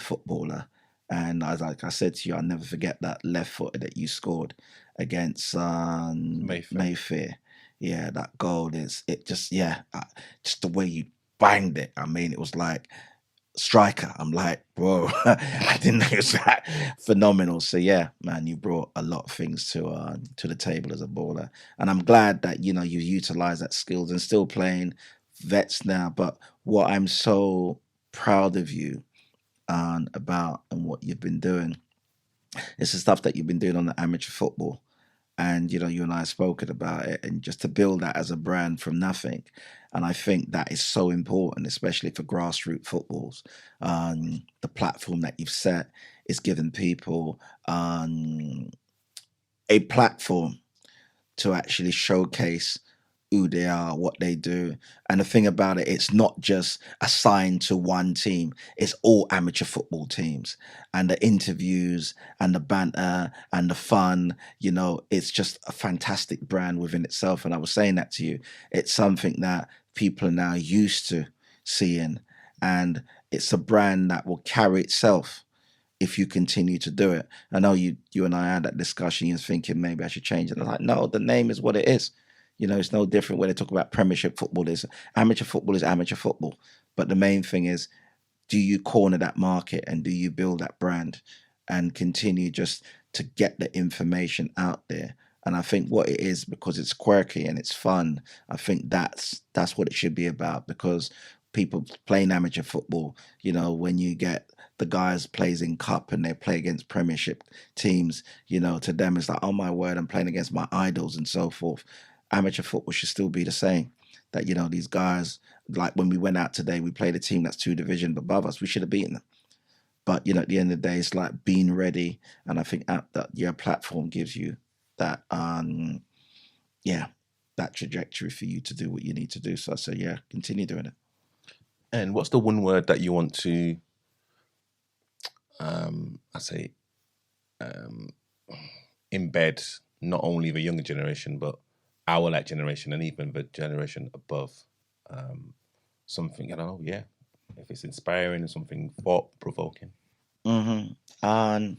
footballer. And as like I said to you, I'll never forget that left footer that you scored against Mayfair. Yeah, that goal is just just the way you banged it. I mean, it was like striker. I'm like, bro, I didn't know it was that phenomenal. So yeah, man, you brought a lot of things to the table as a baller, and I'm glad that, you know, you utilize that skills and still playing vets now. But what I'm so proud of you about and what you've been doing, it's the stuff that you've been doing on the amateur football. And, you know, you and I have spoken about it, and just to build that as a brand from nothing. And I think that is so important, especially for grassroots footballs. The platform that you've set is giving people a platform to actually showcase who they are, what they do. And the thing about it, it's not just assigned to one team. It's all amateur football teams. And the interviews and the banter and the fun, you know, it's just a fantastic brand within itself. And I was saying that to you. It's something that people are now used to seeing. And it's a brand that will carry itself if you continue to do it. I know you and I had that discussion. You're thinking maybe I should change it. I'm like, no, the name is what it is. You know, it's no different when they talk about Premiership football. Is amateur football. But the main thing is, do you corner that market, and do you build that brand and continue just to get the information out there? And I think what it is, because it's quirky and it's fun, I think that's what it should be about. Because people playing amateur football, you know, when you get the guys plays in cup and they play against Premiership teams, you know, to them it's like, oh my word, I'm playing against my idols and so forth. Amateur football should still be the same. That, you know, these guys, like when we went out today, we played a team that's 2 divisions above us. We should have beaten them. But, you know, at the end of the day, it's like being ready. And I think that your platform gives you that, that trajectory for you to do what you need to do. So I say, yeah, continue doing it. And what's the one word that you want to, embed not only the younger generation, but our like generation and even the generation above. Something, I don't know, yeah. If it's inspiring and something thought provoking. And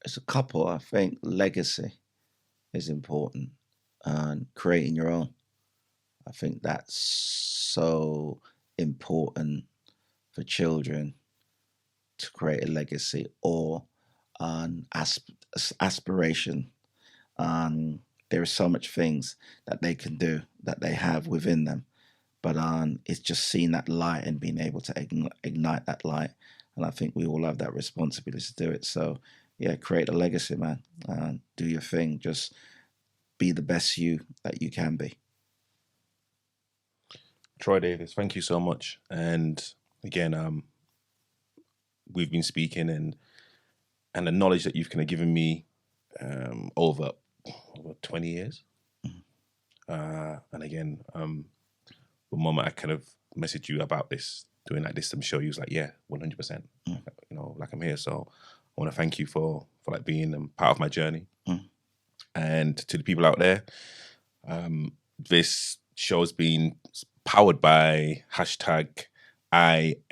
it's a couple. I think legacy is important, and creating your own. I think that's so important for children to create a legacy or an aspiration. There are so much things that they can do that they have within them, but it's just seeing that light and being able to ignite that light. And I think we all have that responsibility to do it. So yeah, create a legacy, man. Do your thing. Just be the best you that you can be. Troy Davis, thank you so much. And again, we've been speaking, and the knowledge that you've kind of given me over 20 years. And again, the moment I kind of messaged you about this, doing like this, I'm sure you was like, yeah, 100%. You know, like I'm here. So I want to thank you for like being part of my journey. And to the people out there, this show has been powered by hashtag IAD.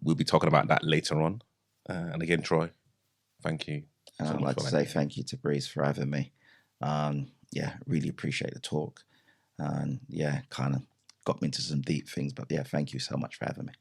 We'll be talking about that later on. And again, Troy, thank you. And I'd like to say thank you to Breeze for having me. Yeah, really appreciate the talk. And yeah, kind of got me into some deep things. But yeah, thank you so much for having me.